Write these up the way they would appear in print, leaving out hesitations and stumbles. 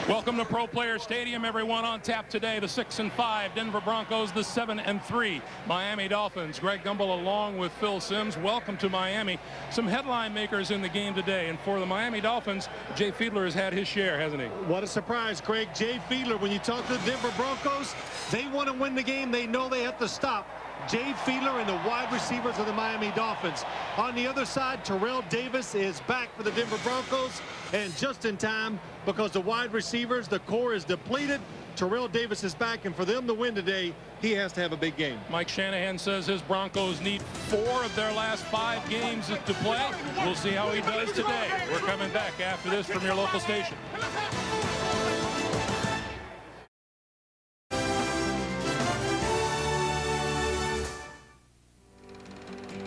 Welcome to Pro Player Stadium, everyone. On tap today, the 6-5 Denver Broncos, the 7-3 Miami Dolphins. Greg Gumbel along with Phil Simms. Welcome to Miami. Some headline makers in the game today, and for the Miami Dolphins, Jay Fiedler has had his share, hasn't he? What a surprise, Greg. Jay Fiedler, when you talk to the Denver Broncos, they want to win the game. They know they have to stop Jay Fiedler and the wide receivers of the Miami Dolphins. On the other side, Terrell Davis is back for the Denver Broncos, and just in time because the wide receivers, the core is depleted. Terrell Davis is back, and for them to win today, he has to have a big game. Mike Shanahan says his Broncos need 4 of their last 5 games to play. We'll see how he does today. We're coming back after this from your local station.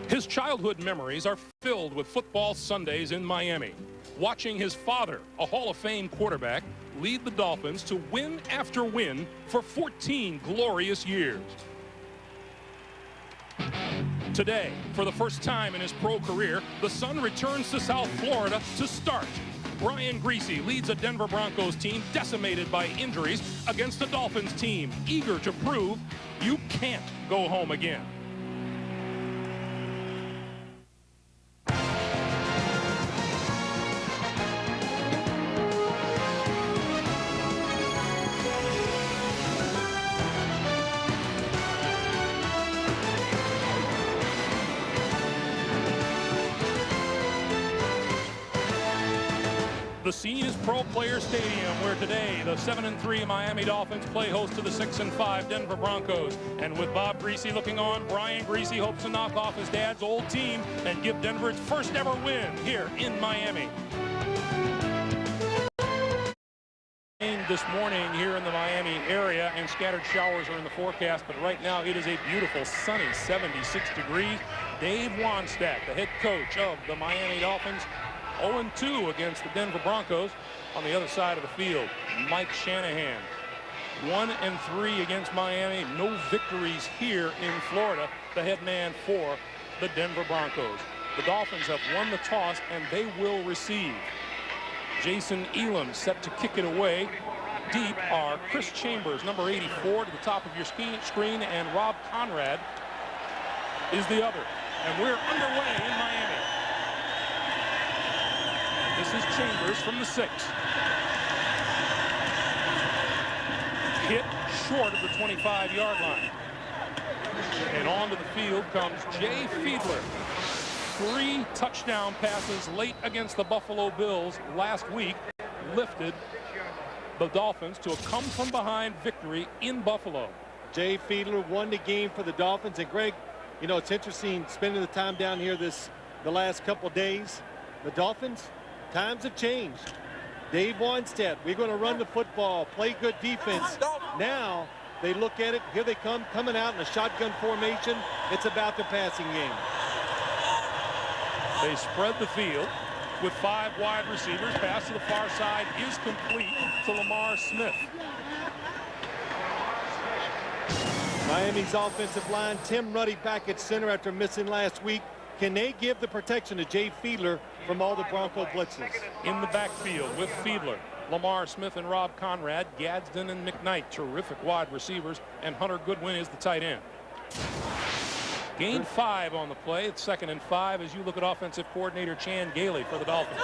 His childhood memories are filled with football Sundays in Miami, watching his father, a Hall of Fame quarterback, lead the Dolphins to win after win for 14 glorious years. Today, for the first time in his pro career, the son returns to South Florida to start. Brian Griese leads a Denver Broncos team decimated by injuries against a Dolphins team eager to prove you can't go home again. The scene is Pro Player Stadium, where today the 7-3 Miami Dolphins play host to the 6-5 Denver Broncos. And with Bob Griese looking on, Brian Griese hopes to knock off his dad's old team and give Denver its first ever win here in Miami. This morning here in the Miami area, and scattered showers are in the forecast, but right now it is a beautiful sunny 76 degrees. Dave Wannstedt, the head coach of the Miami Dolphins, 0-2 against the Denver Broncos. On the other side of the field, Mike Shanahan, 1-3 against Miami. No victories here in Florida, the head man for the Denver Broncos. The Dolphins have won the toss, and they will receive. Jason Elam set to kick it away. Deep are Chris Chambers, number 84, to the top of your screen, and Rob Conrad is the other. And we're underway in Miami. This is Chambers from the 6. Hit short of the 25-yard line. And onto the field comes Jay Fiedler. 3 touchdown passes late against the Buffalo Bills last week lifted the Dolphins to a come-from-behind victory in Buffalo. Jay Fiedler won the game for the Dolphins. And Greg, you know, it's interesting spending the time down here the last couple days. The Dolphins, times have changed. Dave Wannstedt, we're going to run the football, play good defense. Now they look at it, here they come, coming out in a shotgun formation. It's about the passing game. They spread the field with 5 wide receivers. Pass to the far side is complete to Lamar Smith. Miami's offensive line, Tim Ruddy back at center after missing last week. Can they give the protection to Jay Fiedler from all the Bronco blitzes? In the backfield with Fiedler, Lamar Smith and Rob Conrad, Gadsden and McKnight, terrific wide receivers, and Hunter Goodwin is the tight end. Gain 5 on the play. It's 2nd and 5 as you look at offensive coordinator Chan Gailey for the Dolphins.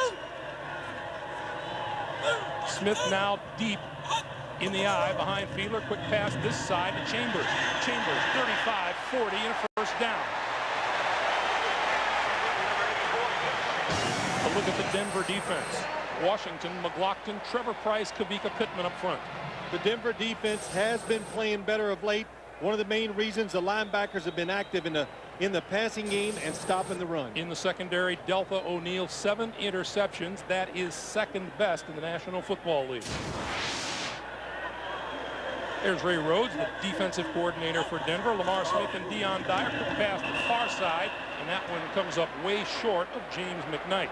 Smith now deep in the eye behind Fiedler. Quick pass this side to Chambers. Chambers 35-40 and a first down. A look at the Denver defense. Washington, McLaughlin, Trevor Price, Kavika Pittman up front. The Denver defense has been playing better of late. One of the main reasons the linebackers have been active in the passing game and stopping the run. In the secondary, Deltha O'Neal, 7 interceptions. That is 2nd best in the National Football League. There's Ray Rhodes, the defensive coordinator for Denver. Lamar Smith and Dion Dyer. Quick pass to the far side, and that one comes up way short of James McKnight.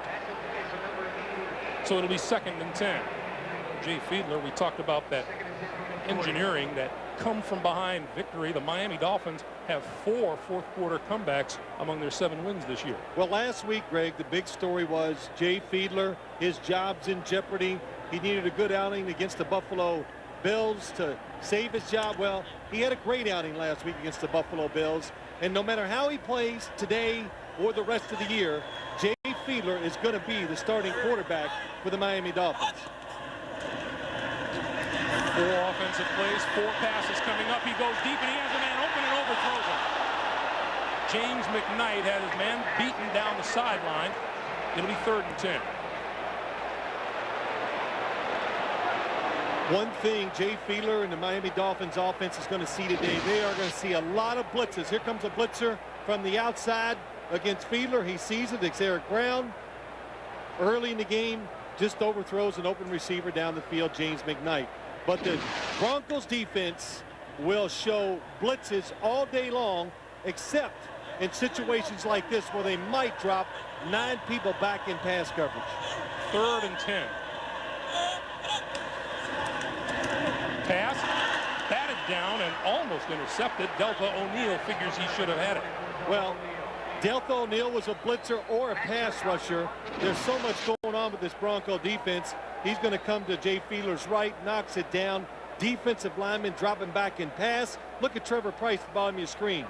So it'll be 2nd and 10. Jay Fiedler, we talked about that engineering, that come-from-behind victory. The Miami Dolphins have 4 fourth-quarter comebacks among their 7 wins this year. Well, last week, Greg, the big story was Jay Fiedler, his job's in jeopardy. He needed a good outing against the Buffalo Bills to save his job. Well, he had a great outing last week against the Buffalo Bills. And no matter how he plays today or the rest of the year, Jay Fiedler is going to be the starting quarterback for the Miami Dolphins. 4 offensive plays, 4 passes coming up. He goes deep, and he has a man open and overthrows him. James McKnight had his man beaten down the sideline. It'll be 3rd and 10. One thing Jay Fiedler and the Miami Dolphins offense is going to see today, they are going to see a lot of blitzes. Here comes a blitzer from the outside against Fiedler. He sees it. It's Eric Brown. Early in the game, just overthrows an open receiver down the field, James McKnight. But the Broncos defense will show blitzes all day long, except in situations like this where they might drop 9 people back in pass coverage. 3rd and 10. Pass, batted down and almost intercepted. Delta O'Neal figures he should have had it. Well, Delta O'Neal was a blitzer or a pass rusher. There's so much going on with this Bronco defense. He's going to come to Jay Fiedler's right, knocks it down. Defensive lineman dropping back in pass. Look at Trevor Price at the bottom of your screen.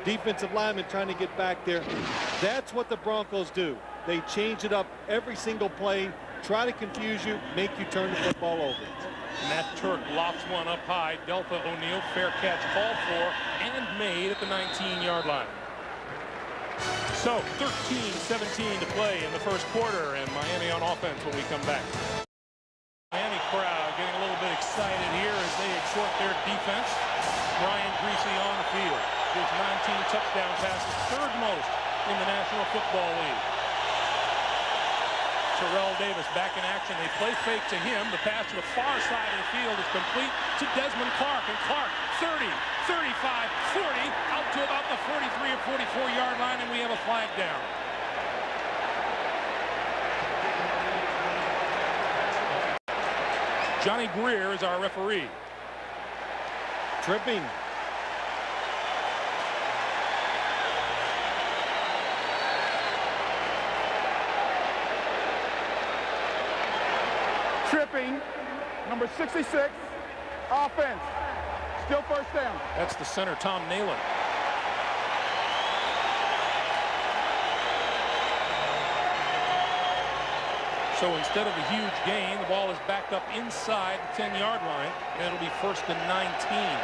Defensive lineman trying to get back there. That's what the Broncos do. They change it up every single play, try to confuse you, make you turn the football over. Matt Turk lofts one up high. Delta O'Neal, fair catch called for and made at the 19-yard line. So 13-17 to play in the first quarter, and Miami on offense when we come back. Miami crowd getting a little bit excited here as they exhort their defense. Brian Greasy on the field. His 19 touchdown passes, 3rd most in the National Football League. Terrell Davis back in action. They play fake to him. The pass to the far side of the field is complete to Desmond Clark. And Clark, 30, 35, 40, out to about the 43 or 44-yard line, and we have a flag down. Johnny Greer is our referee. Tripping. Tripping, number 66, offense. Still 1st down. That's the center, Tom Nalen. So instead of a huge gain, the ball is backed up inside the 10-yard line, and it'll be 1st and 19.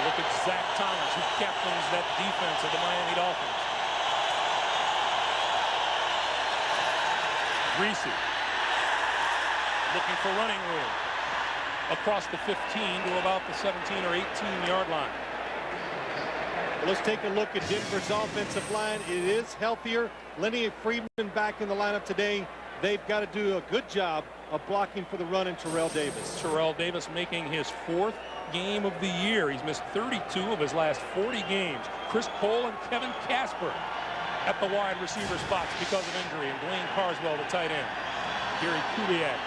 Look at Zach Thomas, who captains that defense of the Miami Dolphins. Greasy looking for running room across the 15 to about the 17 or 18-yard line. Well, let's take a look at Denver's offensive line. It is healthier. Lenny Friedman back in the lineup today. They've got to do a good job of blocking for the run in Terrell Davis. Terrell Davis making his 4th game of the year. He's missed 32 of his last 40 games. Chris Cole and Kevin Casper at the wide receiver spots because of injury, and Blaine Carswell, the tight end. Gary Kubiak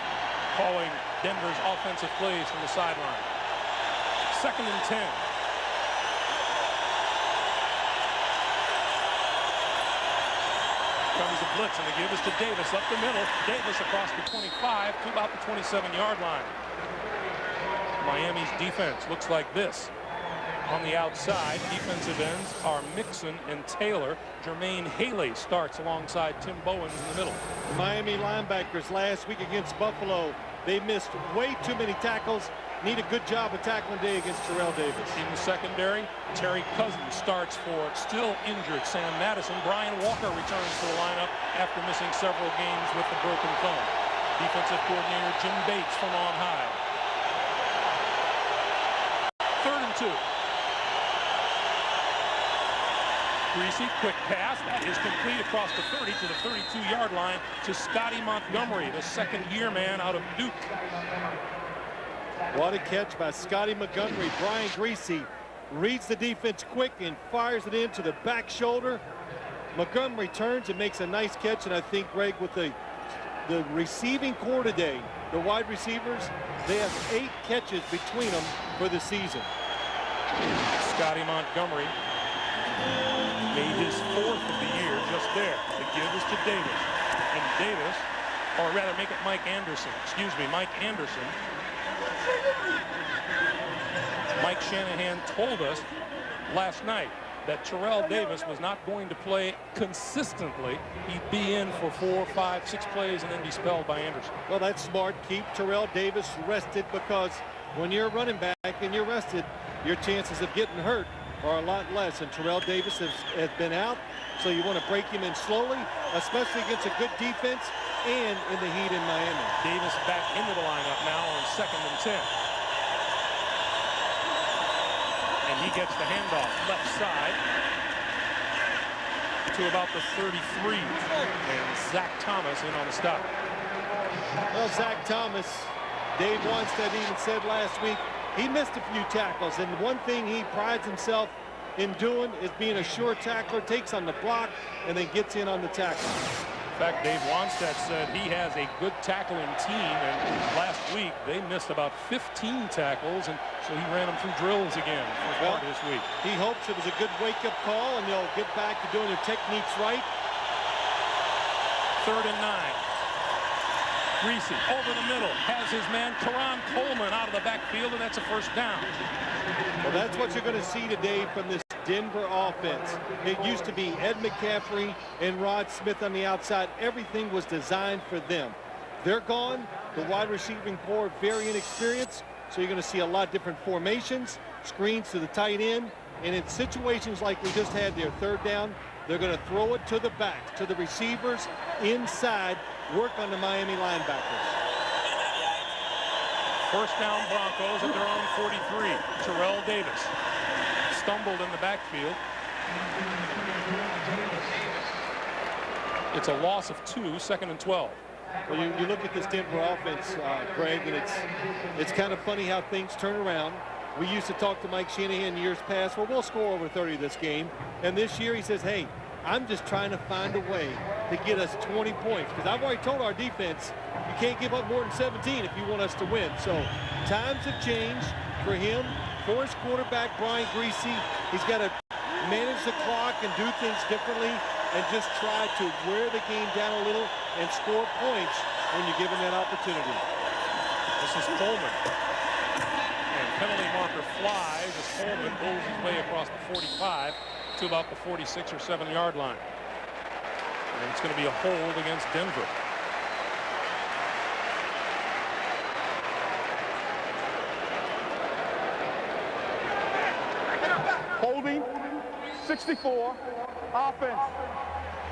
calling Denver's offensive plays from the sideline. 2nd and 10. Comes a blitz, and they give this to Davis up the middle. Davis across the 25 to about the 27-yard line. Miami's defense looks like this. On the outside, defensive ends are Mixon and Taylor. Jermaine Haley starts alongside Tim Bowens in the middle. The Miami linebackers last week against Buffalo, they missed way too many tackles. Need a good job of tackling day against Terrell Davis. In the secondary, Terry Cousins starts for still injured Sam Madison. Brian Walker returns to the lineup after missing several games with the broken thumb. Defensive coordinator Jim Bates from on high. 3rd and 2. Greasy, quick pass. That is complete across the 30 to the 32-yard line to Scotty Montgomery, the 2nd-year man out of Duke. What a catch by Scotty Montgomery. Brian Greasy reads the defense quick and fires it into the back shoulder. Montgomery turns and makes a nice catch, and I think, Greg, with the receiving core today, the wide receivers, they have 8 catches between them for the season. Scotty Montgomery made his 4th of the year just there. The give is to Davis. And Davis, or rather make it Mike Anderson. Excuse me, Mike Anderson. Mike Shanahan told us last night that Terrell Davis was not going to play consistently. He'd be in for 4, 5, 6 plays and then be spelled by Anderson. Well, that's smart. Keep Terrell Davis rested, because when you're a running back and you're rested, your chances of getting hurt are a lot less. And Terrell Davis has been out, so you want to break him in slowly, especially against a good defense and in the heat in Miami. Davis back into the lineup now on 2nd and 10. And he gets the handoff left side to about the 33. And Zach Thomas in on the stop. Well, Zach Thomas, Dave Wanstead even said last week, he missed a few tackles. And one thing he prides himself in doing is being a sure tackler, takes on the block, and then gets in on the tackle. In fact, Dave Wanstead said he has a good tackling team, and last week they missed about 15 tackles, and so he ran them through drills again for part of this week. He hopes it was a good wake-up call, and they'll get back to doing their techniques right. 3rd and 9. Greasy over the middle, has his man Karan Coleman out of the backfield, and that's a 1st down. Well, that's what you're going to see today from this Denver offense. It used to be Ed McCaffrey and Rod Smith on the outside. Everything was designed for them. They're gone. The wide receiving core very inexperienced, so you're going to see a lot different formations, screens to the tight end, and in situations like we just had there, 3rd down, they're going to throw it to the backs, to the receivers inside, work on the Miami linebackers. 1st down Broncos at their own 43. Terrell Davis stumbled in the backfield. It's a loss of 2, 2nd and 12. Well, you look at this Denver offense, Greg, and it's kind of funny how things turn around. We used to talk to Mike Shanahan years past, well, we'll score over 30 this game. And this year he says, hey, I'm just trying to find a way to get us 20 points. Because I've already told our defense, you can't give up more than 17 if you want us to win. So times have changed for him. For his quarterback, Brian Greasy, he's got to manage the clock and do things differently and just try to wear the game down a little and score points when you're given that opportunity. This is Coleman. And penalty marker flies as Coleman goes his way across the 45 to about the 46 or 7-yard line. And it's going to be a hold against Denver. Holding, 64, offense,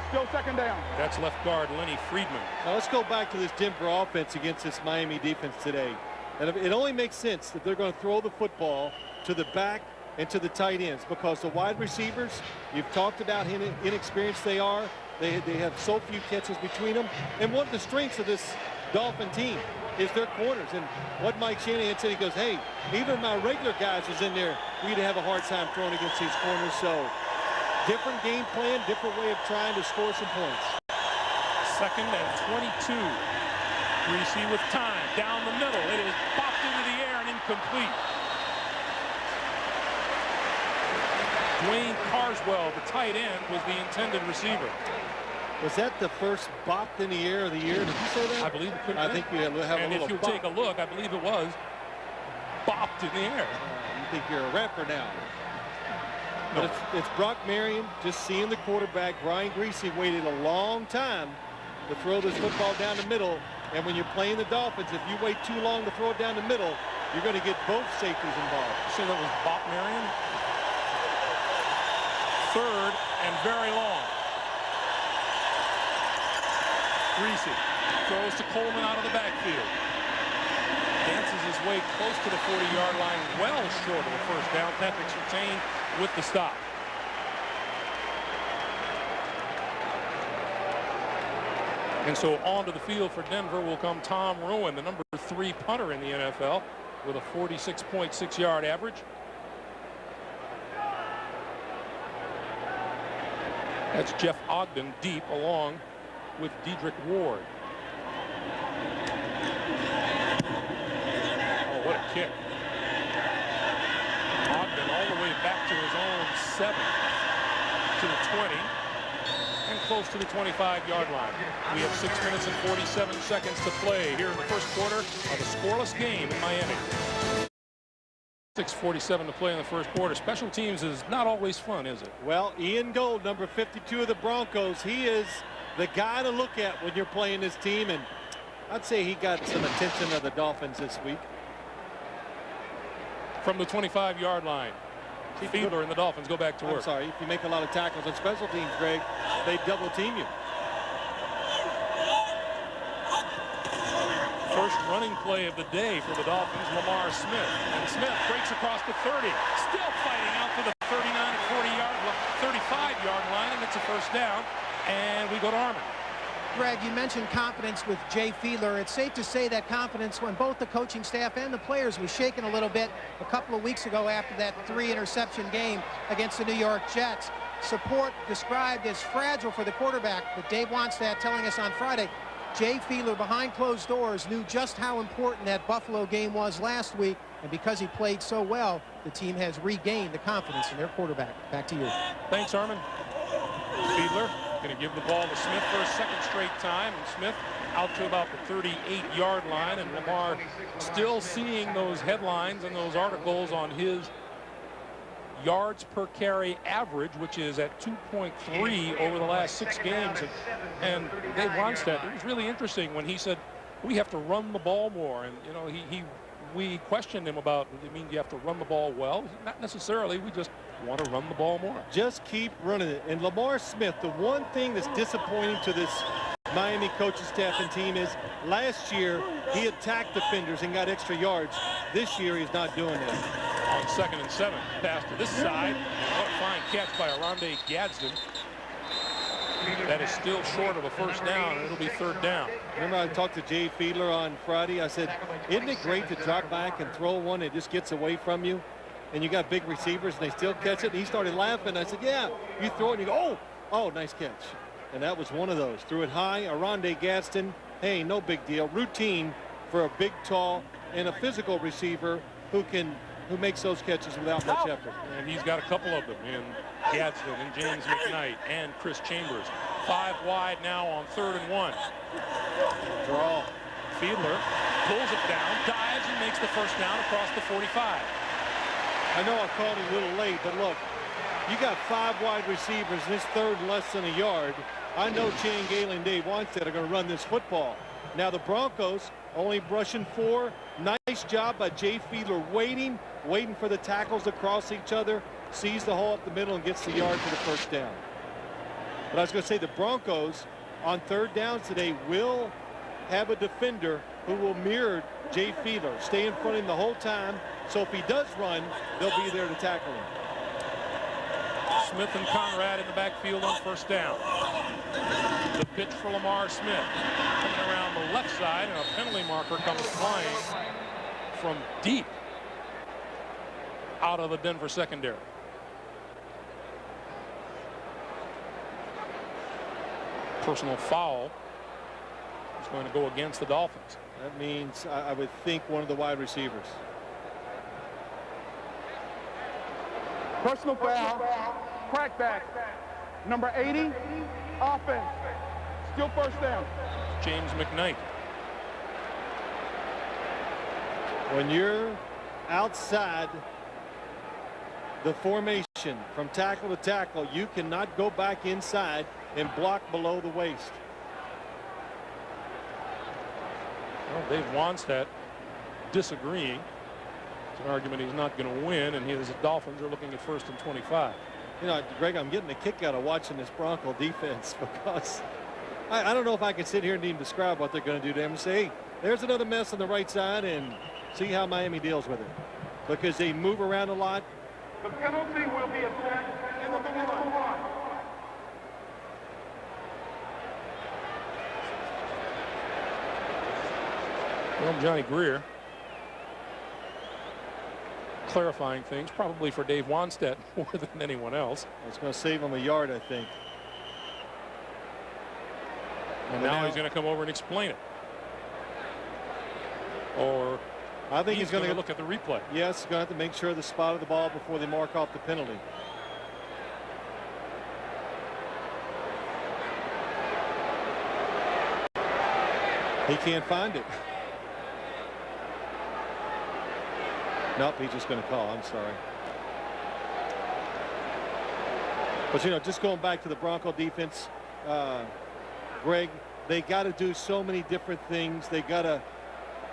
still 2nd down. That's left guard Lenny Friedman. Now let's go back to this Denver offense against this Miami defense today. And it only makes sense that they're going to throw the football to the back and to the tight ends, because the wide receivers, you've talked about how inexperienced they are. They have so few catches between them. And one of the strengths of this Dolphin team is their corners. And what Mike Shanahan said, he goes, hey, even my regular guys is in there, we'd have a hard time throwing against these corners. So different game plan, different way of trying to score some points. 2nd and 22. Greasy with time down the middle. It is popped into the air and incomplete. Dwayne Carswell, the tight end, was the intended receiver. Was that the first bopped in the air of the year? Did you say that? I believe it could I be. think you have a and little if you bop. take a look, I believe it was bopped in the air. You think you're a rapper now. No. But it's Brock Marion just seeing the quarterback. Brian Greasy waited a long time to throw this football down the middle. And when you're playing the Dolphins, if you wait too long to throw it down the middle, you're going to get both safeties involved. So that was Bob Marion. 3rd and very long. Greasy throws to Coleman out of the backfield. Dances his way close to the 40-yard line, well short of the 1st down. Patrick's retained with the stop. And so onto the field for Denver will come Tom Rowan, the number 3 punter in the NFL, with a 46.6-yard average. That's Jeff Ogden deep along with Dedrick Ward. Oh, what a kick. Ogden all the 7 to the 20 and close to the 25-yard line. We have 6 minutes and 47 seconds to play here in the first quarter of a scoreless game in Miami. 6:47 to play in the first quarter. Special teams is not always fun, is it? Well, Ian Gold, number 52 of the Broncos, he is the guy to look at when you're playing this team, and I'd say he got some attention of the Dolphins this week. From the 25-yard line, Fiedler and the Dolphins go back to work. I'm sorry, if you make a lot of tackles on special teams, Greg, they double team you. First running play of the day for the Dolphins, Lamar Smith. And Smith breaks across the 30, still fighting out to the 39 and 40-yard, 35-yard line, and it's a first down. And we go to Armin. Greg, you mentioned confidence with Jay Fiedler. It's safe to say that confidence when both the coaching staff and the players was shaken a little bit a couple of weeks ago after that 3-interception game against the New York Jets. Support described as fragile for the quarterback, but Dave Wannstedt telling us on Friday, Jay Fiedler behind closed doors knew just how important that Buffalo game was last week, and because he played so well, the team has regained the confidence in their quarterback. Back to you. Thanks, Armin. Fiedler going to give the ball to Smith for a second straight time, and Smith out to about the 38-yard line, and Lamar still seeing those headlines and those articles on his yards per carry average, which is at 2.3 over the last 6 games. And Dave Wannstedt, it was really interesting when he said we have to run the ball more, and you know we questioned him about, I mean, you have to run the ball well? Not necessarily. We just want to run the ball more. Just keep running it. And Lamar Smith, the one thing that's disappointing to this Miami coaching staff and team is last year he attacked defenders and got extra yards. This year he's not doing that. On 2nd and 7, pass to this side. What a fine catch by Oronde Gadsden. That is still short of a first down, and it'll be 3rd down. Remember, I talked to Jay Fiedler on Friday. I said, isn't it great to drop back and throw one that just gets away from you? And you got big receivers, and they still catch it. And he started laughing. I said, yeah, you throw it, and you go, oh, nice catch. And that was one of those. Threw it high. Oronde Gadsden, hey, no big deal. Routine for a big, tall, and a physical receiver who makes those catches without much effort. And he's got a couple of them in Gadsden and James McKnight and Chris Chambers. 5 wide now on 3rd and 1. Draw. Fiedler pulls it down, dives, and makes the first down across the 45. I know I called it a little late, but look, you got 5 wide receivers, and it's 3rd and less than a yard. I know Chan Gailey and Dave Wannstedt are going to run this football. Now the Broncos only brushing 4. Nice job by Jay Fiedler waiting for the tackles to cross each other, sees the hole up the middle and gets the yard for the first down. But I was going to say the Broncos on 3rd downs today will have a defender who will mirror Jay Fiedler, stay in front of him the whole time, so if he does run, they'll be there to tackle him. Smith and Conrad in the backfield on 1st down. The pitch for Lamar Smith coming around the left side, and a penalty marker comes flying from deep out of the Denver secondary. Personal foul is going to go against the Dolphins. That means I would think one of the wide receivers. Personal foul, crackback, number 80, offense, still first down. James McKnight. When you're outside the formation from tackle to tackle, you cannot go back inside and block below the waist. Well, Dave Wannstedt disagreeing. It's an argument he's not going to win, and his Dolphins are looking at 1st and 25. You know, Greg, I'm getting a kick out of watching this Bronco defense because I don't know if I can sit here and even describe what they're going to do to them and say, hey, there's another mess on the right side, and see how Miami deals with it. Because they move around a lot. The penalty will be assessed in the line. Well, Johnny Greer clarifying things, probably for Dave Wannstedt more than anyone else. It's going to save him a yard, I think. And now he's going to come over and explain it. Or I think he's going to look at the replay. Yes, he's going to have to make sure of the spot of the ball before they mark off the penalty. He can't find it. Nope, he's just going to call. I'm sorry. But, you know, just going back to the Bronco defense, Greg, they got to do so many different things. They got to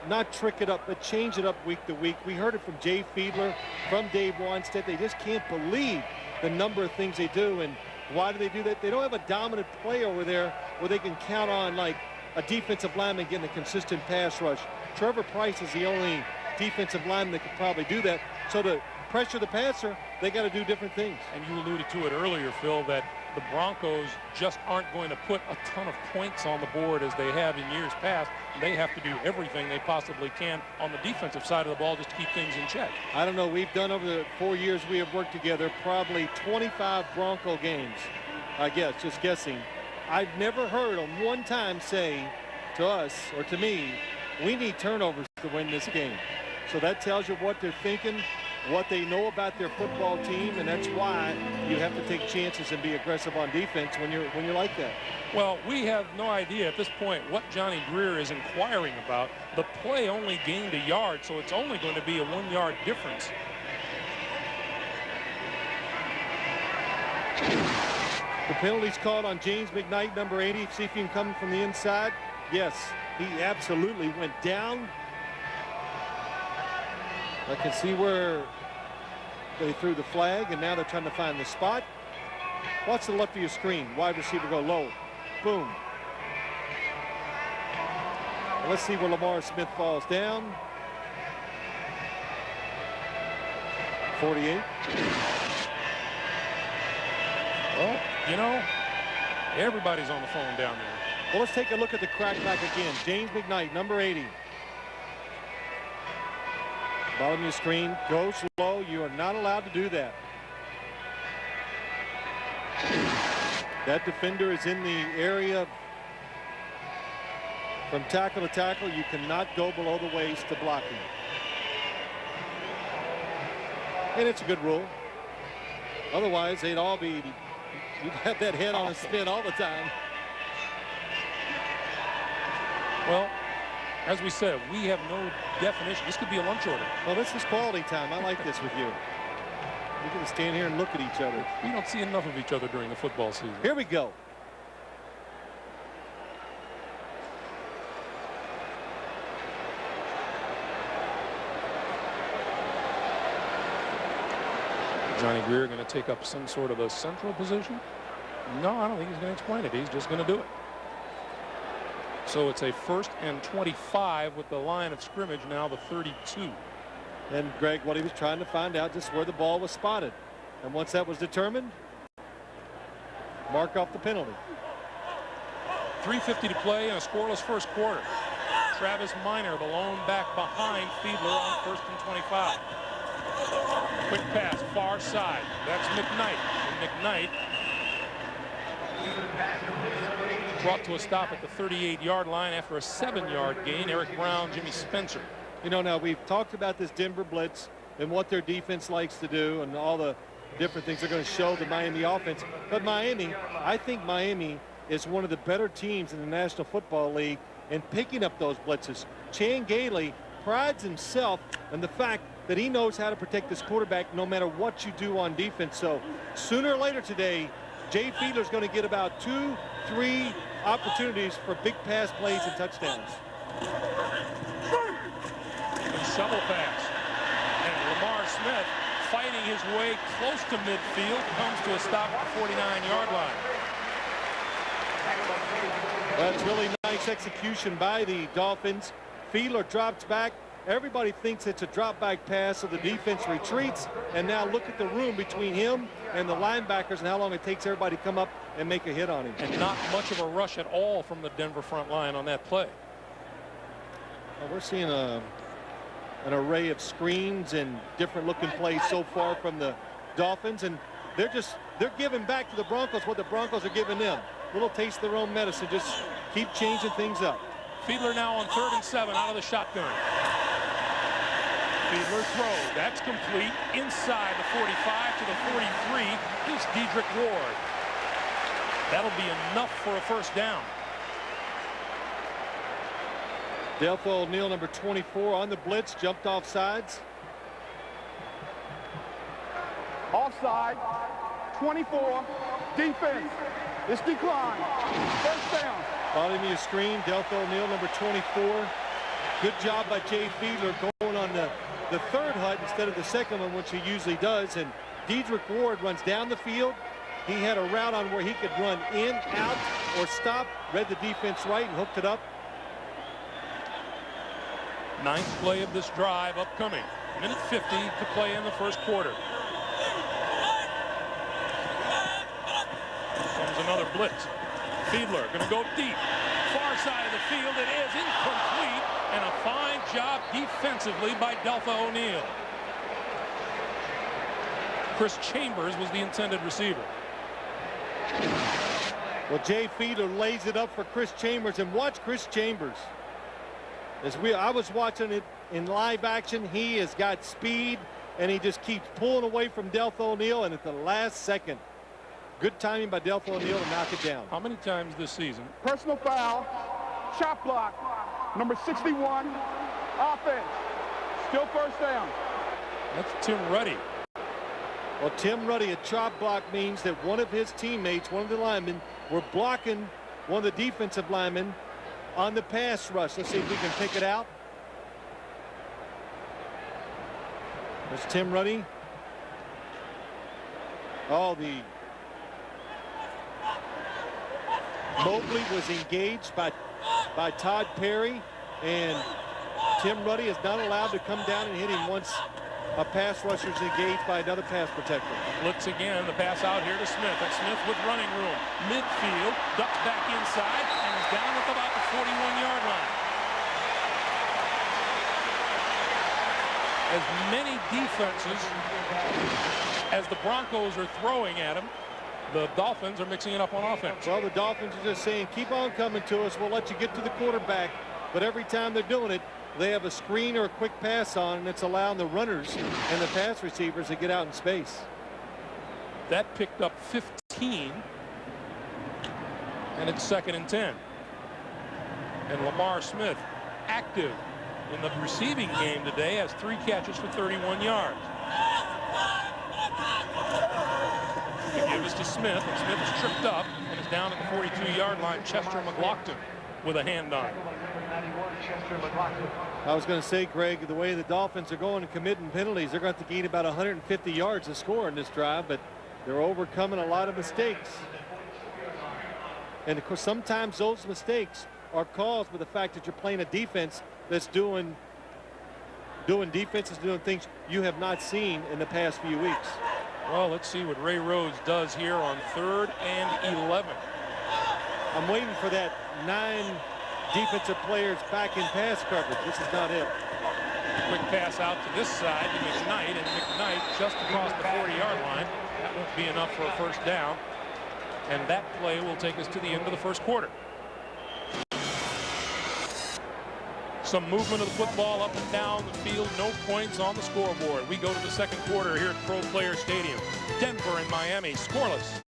not trick it up, but change it up week to week. We heard it from Jay Fiedler, from Dave Wanstead. They just can't believe the number of things they do. And why do they do that? They don't have a dominant play over there where they can count on, like, a defensive lineman getting a consistent pass rush. Trevor Price is the only defensive lineman that could probably do that. So to pressure the passer, they got to do different things. And you alluded to it earlier, Phil, that the Broncos just aren't going to put a ton of points on the board as they have in years past. They have to do everything they possibly can on the defensive side of the ball just to keep things in check. I don't know. We've done over the 4 years we have worked together probably 25 Bronco games. I guess, just guessing. I've never heard them one time say to us or to me, we need turnovers to win this game. So that tells you what they're thinking, what they know about their football team, and that's why you have to take chances and be aggressive on defense when you're like that. Well, we have no idea at this point what Johnny Greer is inquiring about. The play only gained a yard, so it's only going to be a 1 yard difference. The penalty's called on James McKnight, number 80. See if he can come from the inside. Yes, he absolutely went down. I can see where they threw the flag, and now they're trying to find the spot. Watch the left of your screen. Wide receiver go low. Boom. Let's see where Lamar Smith falls down. 48. Well, you know, everybody's on the phone down there. Well, let's take a look at the crackback again. James McKnight, number 80. Bottom of your screen, go slow. You are not allowed to do that. That defender is in the area from tackle to tackle. You cannot go below the waist to blocking. And it's a good rule. Otherwise, they'd all be, you'd have that head on a spin all the time. Well, as we said, we have no definition. This could be a lunch order. Well, this is quality time. I like this with you. We're going to stand here and look at each other. We don't see enough of each other during the football season. Here we go. Johnny Greer going to take up some sort of a central position? No, I don't think he's going to explain it. He's just going to do it. So it's a 1st and 25 with the line of scrimmage now the 32. And Greg, what he was trying to find out just where the ball was spotted. And once that was determined, mark off the penalty. 3:50 to play in a scoreless first quarter. Travis Minor, the lone back behind Fiedler on 1st and 25. Quick pass, far side. That's McKnight. And McKnight brought to a stop at the 38-yard line after a 7-yard gain. Eric Brown, Jimmy Spencer. You know, now we've talked about this Denver blitz and what their defense likes to do and all the different things they're going to show the Miami offense. But Miami, I think Miami is one of the better teams in the National Football League in picking up those blitzes. Chan Gailey prides himself in the fact that he knows how to protect this quarterback no matter what you do on defense. So sooner or later today, Jay Fiedler's going to get about 2-3 opportunities for big pass plays and touchdowns. Shovel pass. And Lamar Smith, fighting his way close to midfield, comes to a stop at the 49-yard line. That's really nice execution by the Dolphins. Fiedler drops back. Everybody thinks it's a drop back pass, so the defense retreats. And now look at the room between him and the linebackers and how long it takes everybody to come up and make a hit on him. And not much of a rush at all from the Denver front line on that play. Well, we're seeing an array of screens and different looking plays so far from the Dolphins, and they're giving back to the Broncos what the Broncos are giving them. A little taste of their own medicine. Just keep changing things up. Fiedler now on 3rd and 7 out of the shotgun. Fiedler throw. That's complete inside the 45 to the 43 is Dedrick Ward. That'll be enough for a first down. Delfo O'Neal, number 24, on the blitz, jumped off sides. Offside, 24, defense. It's decline. First down. Following me a screen, Delfo O'Neal, number 24. Good job by Jay Fiedler going on the third hut instead of the second one, which he usually does. And Dedrick Ward runs down the field. He had a route on where he could run in, out, or stop. Read the defense right and hooked it up. 9th play of this drive upcoming. Minute 50 to play in the first quarter. Comes another blitz. Fiedler going to go deep. Far side of the field. It is incomplete. And a fine job defensively by Delfo O'Neal. Chris Chambers was the intended receiver. Well, Jay Fiedler lays it up for Chris Chambers, and watch Chris Chambers. I was watching it in live action. He has got speed, and he just keeps pulling away from Delfo O'Neal, and at the last second, good timing by Delfo O'Neal to knock it down. How many times this season? Personal foul, chop block, number 61, offense. Still first down. That's Tim Ruddy. Well, Tim Ruddy, a chop block means that one of his teammates, one of the linemen, were blocking one of the defensive linemen on the pass rush. Let's see if we can pick it out. There's Tim Ruddy. Oh, the Mobley was engaged by Todd Perry, and Tim Ruddy is not allowed to come down and hit him once a pass rusher is engaged by another pass protector. Blitz again, the pass out here to Smith, and Smith with running room. Midfield, ducks back inside, and is down at about the 41-yard line. As many defenses as the Broncos are throwing at him, the Dolphins are mixing it up on offense. Well, the Dolphins are just saying, keep on coming to us. We'll let you get to the quarterback. But every time they're doing it, they have a screen or a quick pass on, and it's allowing the runners and the pass receivers to get out in space. That picked up 15, and it's 2nd and 10. And Lamar Smith, active in the receiving game today, has 3 catches for 31 yards. They give us to Smith, and Smith is tripped up and is down at the 42-yard line. Chester McLaughlin with a hand on. I was going to say, Greg, the way the Dolphins are going and committing penalties, they're going to have to gain about 150 yards to score in this drive, but they're overcoming a lot of mistakes. And of course, sometimes those mistakes are caused by the fact that you're playing a defense that's doing things you have not seen in the past few weeks. Well, let's see what Ray Rhodes does here on 3rd and 11. I'm waiting for that 9 defensive players back in pass coverage. This is not it. Quick pass out to this side to McKnight, and McKnight just across the 40-yard line. That won't be enough for a first down. And that play will take us to the end of the first quarter. Some movement of the football up and down the field. No points on the scoreboard. We go to the second quarter here at Pro Player Stadium. Denver and Miami scoreless.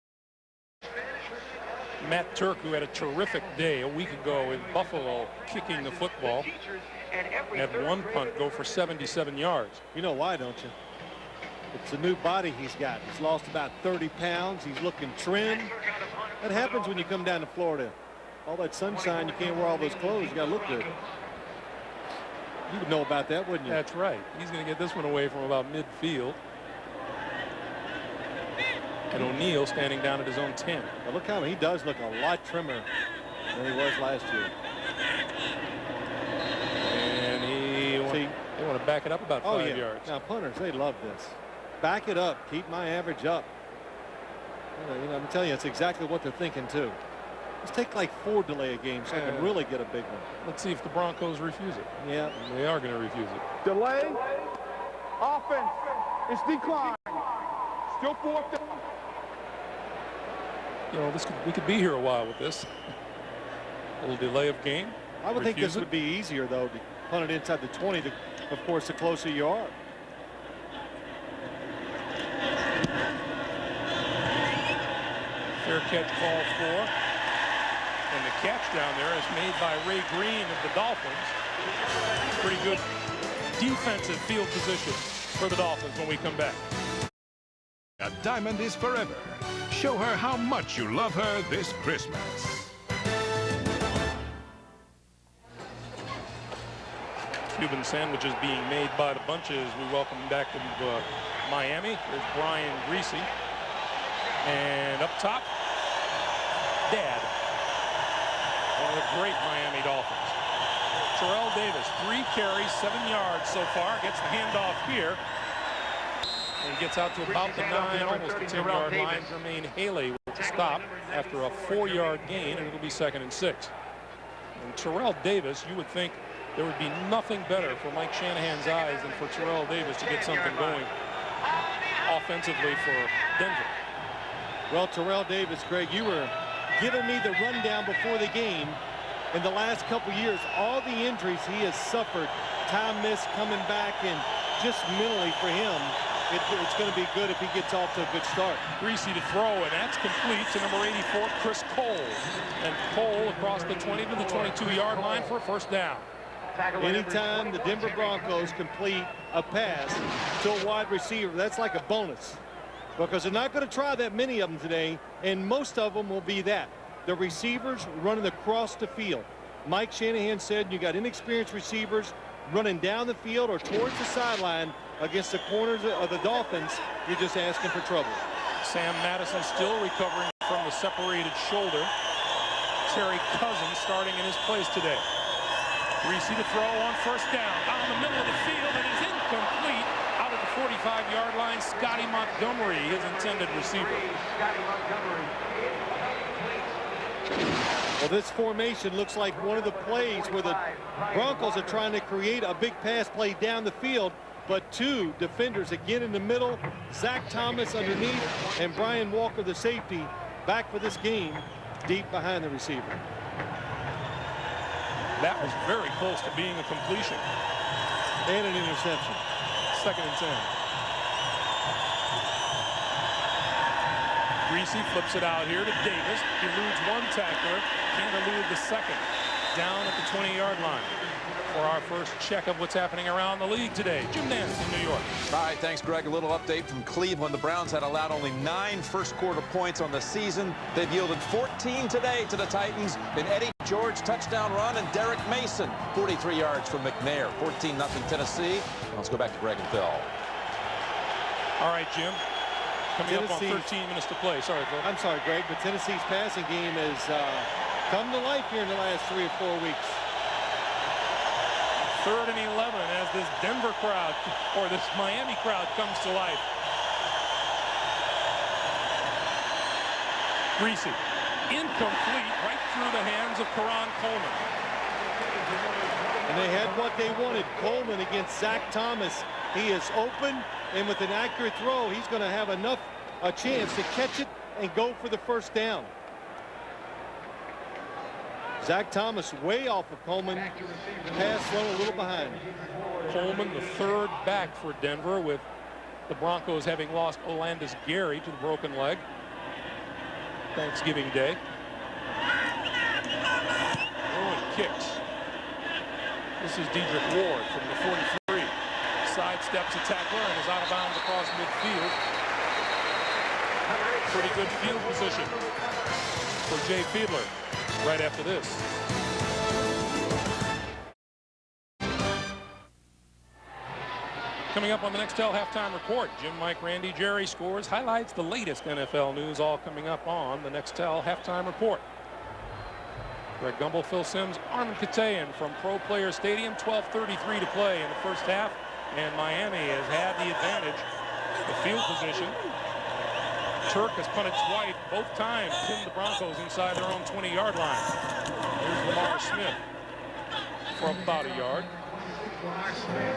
Matt Turk, who had a terrific day a week ago in Buffalo kicking the football, had one punt go for 77 yards. You know why, don't you? It's a new body he's got. He's lost about 30 pounds. He's looking trim. That happens when you come down to Florida. All that sunshine, you can't wear all those clothes. You got to look good. You would know about that, wouldn't you? That's right. He's going to get this one away from about midfield. And O'Neal standing down at his own 10. Well, look how he does look a lot trimmer than he was last year. And they want to back it up about 5 yards. Now, punters, they love this. Back it up. Keep my average up. You know, I'm telling you, it's exactly what they're thinking, too. Let's take like 4 delay a game so I can really get a big one. Let's see if the Broncos refuse it. Yeah. They are going to refuse it. Delay. Offense. It's decline. Still 4th down. You know, we could be here a while with this. A little delay of game. I would think this would be easier, though, to punt it inside the 20, of course, the closer you are. Fair catch call for. And the catch down there is made by Ray Green of the Dolphins. Pretty good defensive field position for the Dolphins when we come back. A diamond is forever. Show her how much you love her this Christmas. Cuban sandwiches being made by the bunches. We welcome back to Miami. There's Brian Greasy. And up top, Dad. One of the great Miami Dolphins. Terrell Davis, 3 carries, 7 yards so far. Gets the handoff here. And gets out to about the 9, almost the 10-yard line. Jermaine Haley will stop after a 4-yard gain, and it'll be 2nd and 6. And Terrell Davis, you would think there would be nothing better for Mike Shanahan's eyes than for Terrell Davis to get something going offensively for Denver. Well, Terrell Davis, Greg, you were giving me the rundown before the game. In the last couple years, all the injuries he has suffered, time missed, coming back, and just mentally for him, it's going to be good if he gets off to a good start. Greasy to throw, and that's complete to number 84, Chris Cole. And Cole across the 20 to the 22-yard line for a first down. Anytime the Denver Broncos complete a pass to a wide receiver, that's like a bonus, because they're not going to try that many of them today, and most of them will be that. The receivers running across the field. Mike Shanahan said you got inexperienced receivers running down the field or towards the sideline against the corners of the Dolphins. You're just asking for trouble. Sam Madison still recovering from the separated shoulder. Terry Cousins starting in his place today. Greasy to throw on first down. Down the middle of the field, and is incomplete. Out at the 45-yard line, Scotty Montgomery, his intended receiver. Well, this formation looks like one of the plays where the Broncos are trying to create a big pass play down the field, but 2 defenders again in the middle. Zach Thomas underneath, and Brian Walker, the safety, back for this game, deep behind the receiver. That was very close to being a completion. And an interception. 2nd and 10. Greasy flips it out here to Davis. Eludes 1 tackler. Can't elude the 2nd. Down at the 20-yard line. For our first check of what's happening around the league today, Jim Nance in New York. All right, thanks, Greg. A little update from Cleveland. The Browns had allowed only 9 first-quarter points on the season. They've yielded 14 today to the Titans. An Eddie George touchdown run, and Derek Mason, 43 yards from McNair. 14-0 Tennessee. Let's go back to Greg and Phil. All right, Jim. Coming up on 13 minutes to play. Sorry, Phil. I'm sorry, Greg, but Tennessee's passing game has come to life here in the last 3 or 4 weeks. 3rd and 11 as this Denver crowd, or this Miami crowd, comes to life. Greasy, incomplete, right through the hands of Karan Coleman. And they had what they wanted. Coleman against Zach Thomas. He is open, and with an accurate throw, he's going to have a chance to catch it and go for the first down. Zach Thomas way off of Coleman. Pass thrown a little behind. Coleman, the 3rd back for Denver, with the Broncos having lost Olandis Gary to the broken leg. Thanksgiving Day. Oh, and kicks. This is Dedrick Ward from the 43. Sidesteps a tackler and is out of bounds across midfield. Pretty good field position for Jay Fiedler right after this. Coming up on the Nextel halftime report, Jim, Mike, Randy, Jerry scores, highlights, the latest NFL news, all coming up on the Nextel halftime report. Greg Gumbel, Phil Simms, Armin Katayan from Pro Player Stadium. 12:33 to play in the first half, and Miami has had the advantage. The field position. Turk has punted twice, both times pinned the Broncos inside their own 20-yard line. Here's Lamar Smith for about a yard.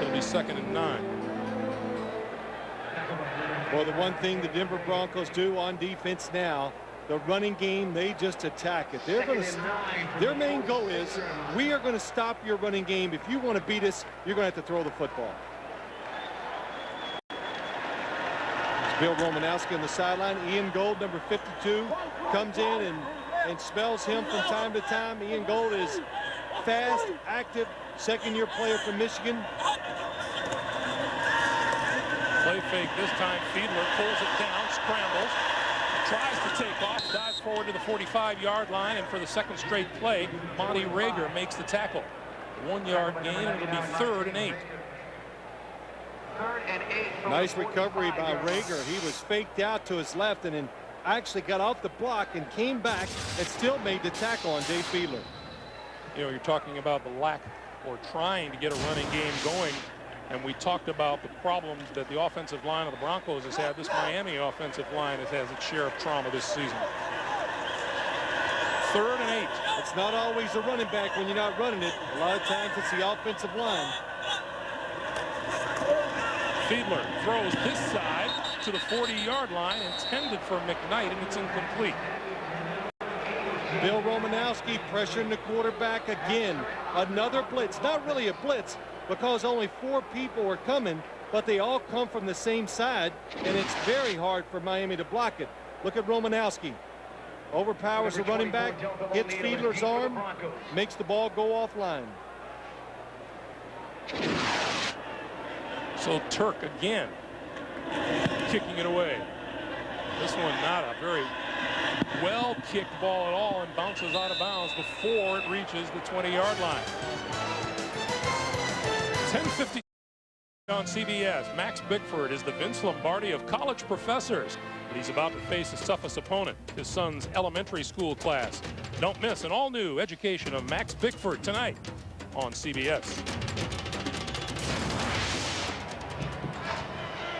It'll be 2nd and 9. Well, the one thing the Denver Broncos do on defense now, the running game, they just attack it. They're going to. Their main goal is, we are going to stop your running game. If you want to beat us, you're going to have to throw the football. It's Bill Romanowski on the sideline. Ian Gold, number 52, comes in and and smells him from time to time. Ian Gold is fast, active, second-year player from Michigan. Play fake this time. Fiedler pulls it down, scrambles, tries to take off, dives forward to the 45-yard line, and for the second straight play, Monty Rager makes the tackle. 1-yard gain, and it'll be 3rd and 8. Nice recovery by Rager. He was faked out to his left and then actually got off the block and came back and still made the tackle on Dave Fiedler. You know, you're talking about the lack or trying to get a running game going, and we talked about the problems that the offensive line of the Broncos has had. This Miami offensive line has its share of trauma this season. 3rd and 8. It's not always the running back when you're not running it. A lot of times it's the offensive line. Fiedler throws this side to the 40-yard line, intended for McKnight, and it's incomplete. Bill Romanowski pressuring the quarterback again. Another blitz. Not really a blitz because only 4 people are coming, but they all come from the same side, and it's very hard for Miami to block it. Look at Romanowski. Overpowers the running back, hits Fiedler's arm, makes the ball go offline. So Turk again kicking it away. This one not a very well kicked ball at all, and bounces out of bounds before it reaches the 20-yard line. 10:50 on CBS. Max Bickford is the Vince Lombardi of college professors, but he's about to face his toughest opponent, his son's elementary school class. Don't miss an all-new education of Max Bickford tonight on CBS.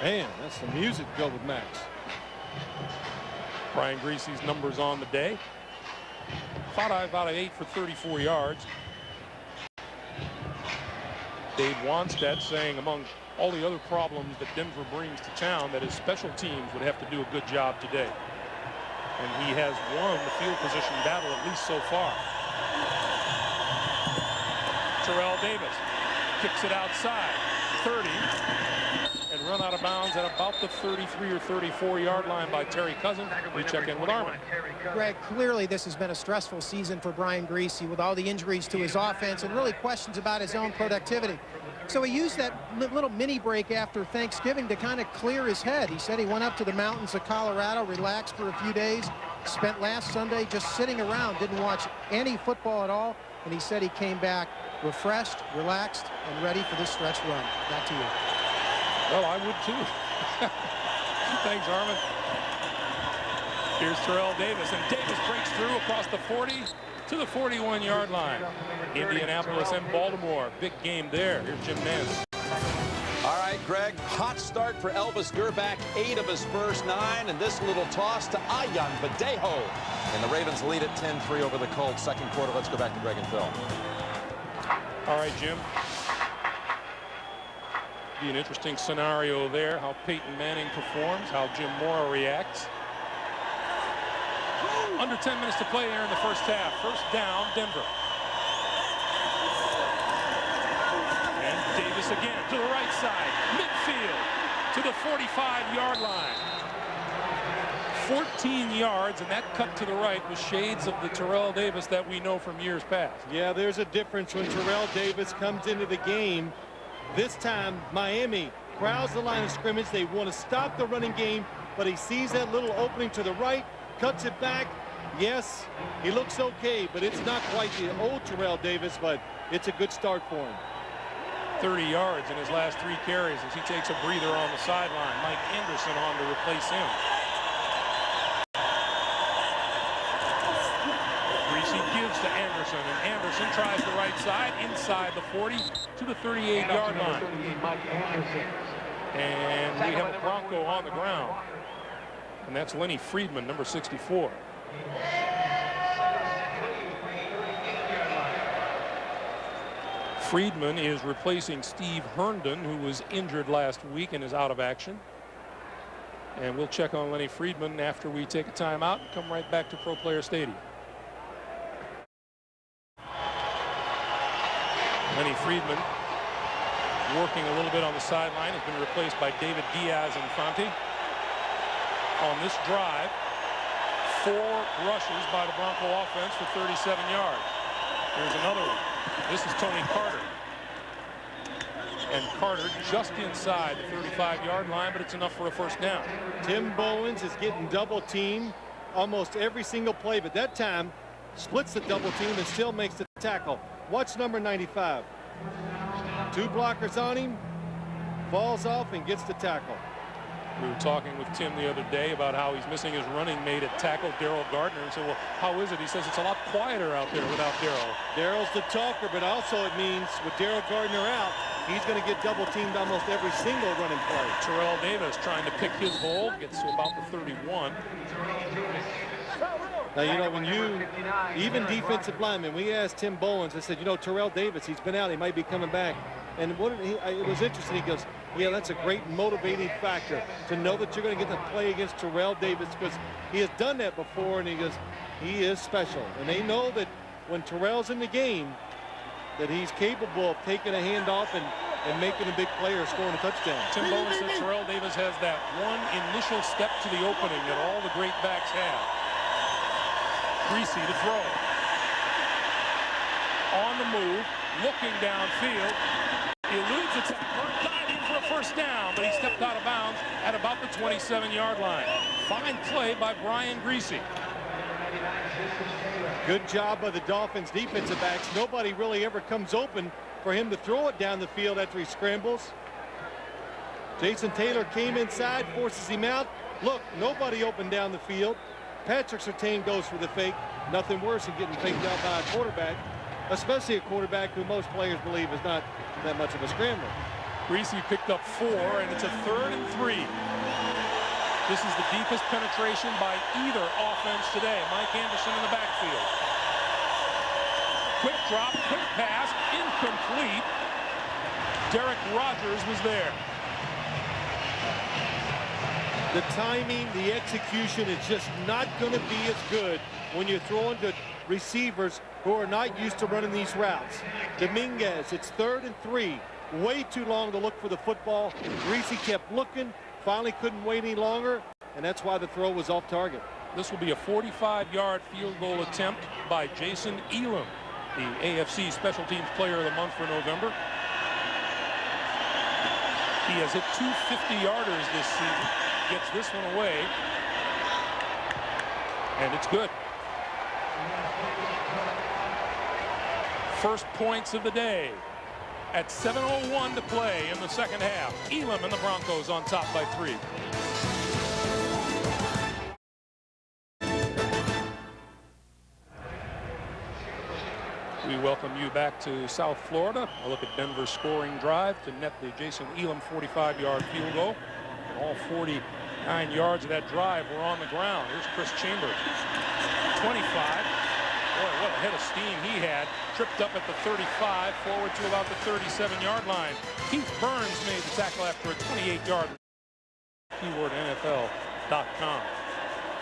Man, that's the music to go with Max. Brian Griese's numbers on the day. 5 out of 8 for 34 yards. Dave Wanstead saying among all the other problems that Denver brings to town that his special teams would have to do a good job today. And he has won the field position battle at least so far. Terrell Davis kicks it outside. 30. And run out of bounds at about the 33 or 34-yard line by Terry Cousins. We check in with Armin. Greg, clearly this has been a stressful season for Brian Griese with all the injuries to his offense and really questions about his own productivity. So he used that little mini break after Thanksgiving to kind of clear his head. He said he went up to the mountains of Colorado, relaxed for a few days, spent last Sunday just sitting around, didn't watch any football at all, and he said he came back refreshed, relaxed, and ready for this stretch run. Back to you. Well, I would too. Thanks, Armin. Here's Terrell Davis, and Davis breaks through across the 40 to the 41-yard line. Indianapolis and Baltimore, big game there. Here's Jim Nance. All right, Greg, hot start for Elvis Gerback, 8 of his first 9, and this little toss to Ayan Badejo. And the Ravens lead at 10-3 over the Colts. Second quarter, let's go back to Greg and Phil. All right, Jim. Be an interesting scenario there, how Peyton Manning performs, how Jim Mora reacts. Under 10 minutes to play here in the first half. First down, Denver. And Davis again to the right side, midfield to the 45-yard line. 14 yards, and that cut to the right was shades of the Terrell Davis that we know from years past. Yeah, there's a difference when Terrell Davis comes into the game. This time, Miami crowds the line of scrimmage. They want to stop the running game, but he sees that little opening to the right, cuts it back. Yes, he looks okay, but it's not quite the old Terrell Davis, but it's a good start for him. 30 yards in his last 3 carries as he takes a breather on the sideline. Mike Anderson on to replace him. Griese gives to Anderson, and Anderson tries the right side inside the 40 to the 38-yard line. And we have a Bronco on the ground, and that's Lenny Friedman, number 64. Friedman is replacing Steve Herndon, who was injured last week and is out of action. And we'll check on Lenny Friedman after we take a timeout and come right back to Pro Player Stadium. Lenny Friedman working a little bit on the sideline, has been replaced by David Diaz Infante. On this drive, 4 rushes by the Bronco offense for 37 yards. Here's another one. This is Tony Carter. And Carter just inside the 35-yard line, but it's enough for a first down. Tim Bowens is getting double teamed almost every single play, but that time splits the double team and still makes the tackle. Watch number 95. 2 blockers on him, falls off and gets the tackle. We were talking with Tim the other day about how he's missing his running mate at tackle, Daryl Gardner, and said, well, how is it? He says it's a lot quieter out there without Daryl. Daryl's the talker, but also it means with Daryl Gardner out, he's going to get double teamed almost every single running play. Terrell Davis trying to pick his hole, gets to about the 31. Now, you know, when you, even defensive linemen, we asked Tim Bowens, I said, you know, Terrell Davis, he's been out, he might be coming back. And what did it was interesting, he goes, yeah, that's a great motivating factor to know that you're going to get to play against Terrell Davis, because he has done that before, and he goes, he is special. And they know that when Terrell's in the game, that he's capable of taking a handoff and making a big play or scoring a touchdown. Tim Bowens said Terrell Davis has that one initial step to the opening that all the great backs have. Greasy to throw. On the move, looking downfield, eludes the tackler, diving for a first down, but he stepped out of bounds at about the 27-yard line. Fine play by Brian Greasy. Good job by the Dolphins defensive backs. Nobody really ever comes open for him to throw it down the field after he scrambles. Jason Taylor came inside, forces him out. Look, nobody open down the field. Patrick Surtain goes for the fake. Nothing worse than getting faked out by a quarterback, especially a quarterback who most players believe is not that much of a scrambler. Greasy picked up 4, and it's a 3rd and 3. This is the deepest penetration by either offense today. Mike Anderson in the backfield. Quick drop, quick pass, incomplete. Derek Rogers was there. The timing, the execution is just not going to be as good when you're throwing to receivers who are not used to running these routes. Dominguez, it's 3rd and 3. Way too long to look for the football. Greasy kept looking, finally couldn't wait any longer, and that's why the throw was off target. This will be a 45-yard field goal attempt by Jason Elam, the AFC Special Teams Player of the Month for November. He has hit 2 50-yarders this season. Gets this one away, and it's good. First points of the day at 7:01 to play in the second half. Elam and the Broncos on top by 3. We welcome you back to South Florida. A look at Denver's scoring drive to net the Jason Elam 45-yard field goal. All 49 yards of that drive were on the ground. Here's Chris Chambers. 25. Boy, what a head of steam he had. Tripped up at the 35, forward to about the 37-yard line. Keith Burns made the tackle after a 28-yard. Keyword NFL.com.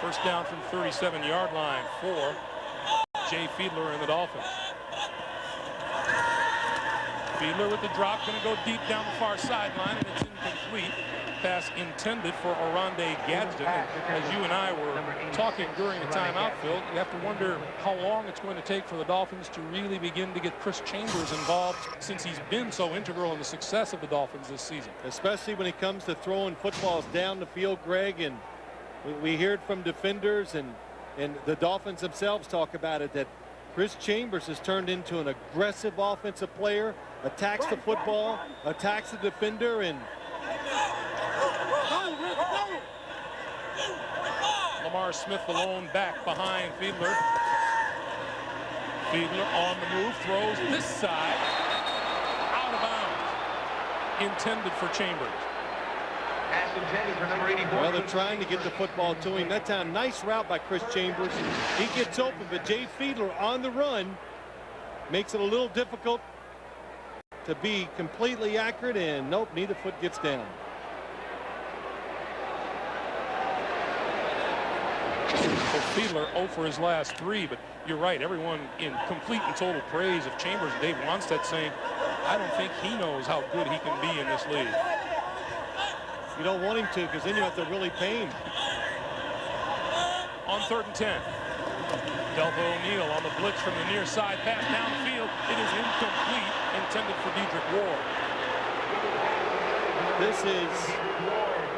First down from 37-yard line for Jay Fiedler and the Dolphins. Fiedler with the drop, going to go deep down the far sideline, and it's incomplete. Pass intended for Oronde Gadsden. As you and I were talking during the timeout, Phil, you have to wonder how long it's going to take for the Dolphins to really begin to get Chris Chambers involved, since he's been so integral in the success of the Dolphins this season. Especially when it comes to throwing footballs down the field, Greg, and we hear it from defenders, and the Dolphins themselves talk about it, that Chris Chambers has turned into an aggressive offensive player, attacks the football, attacks the defender, and Lamar Smith alone back behind Fiedler. Fiedler on the move, throws this side, out of bounds. Intended for Chambers. Well, they're trying to get the football to him. That time, nice route by Chris Chambers. He gets open, but Jay Fiedler on the run makes it a little difficult to be completely accurate, and nope, neither foot gets down. So Fiedler 0 for his last 3, but you're right, everyone in complete and total praise of Chambers. Dave Wannstedt saying, I don't think he knows how good he can be in this league. You don't want him to, because then you have to really pay him. on 3rd and 10. Delpo O'Neal on the blitz from the near side. Pass downfield. It is incomplete. Intended for Dedrick Ward. This is,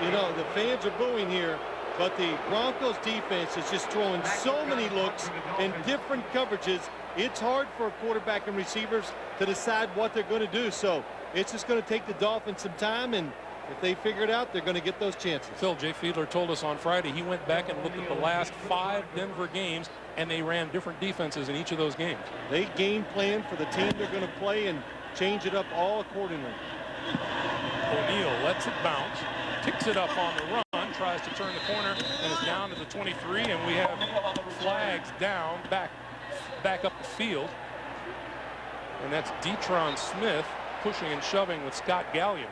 you know, the fans are booing here, but the Broncos defense is just throwing so many looks in different coverages. It's hard for a quarterback and receivers to decide what they're going to do. So it's just going to take the Dolphins some time, and if they figure it out, they're going to get those chances. Phil, Jay Fiedler told us on Friday he went back and looked at the last 5 Denver games, and they ran different defenses in each of those games. They game plan for the team they're going to play and change it up all accordingly. O'Neal lets it bounce, picks it up on the run, tries to turn the corner, and is down to the 23, and we have flags down, back up the field. And that's Detron Smith pushing and shoving with Scott Gallion.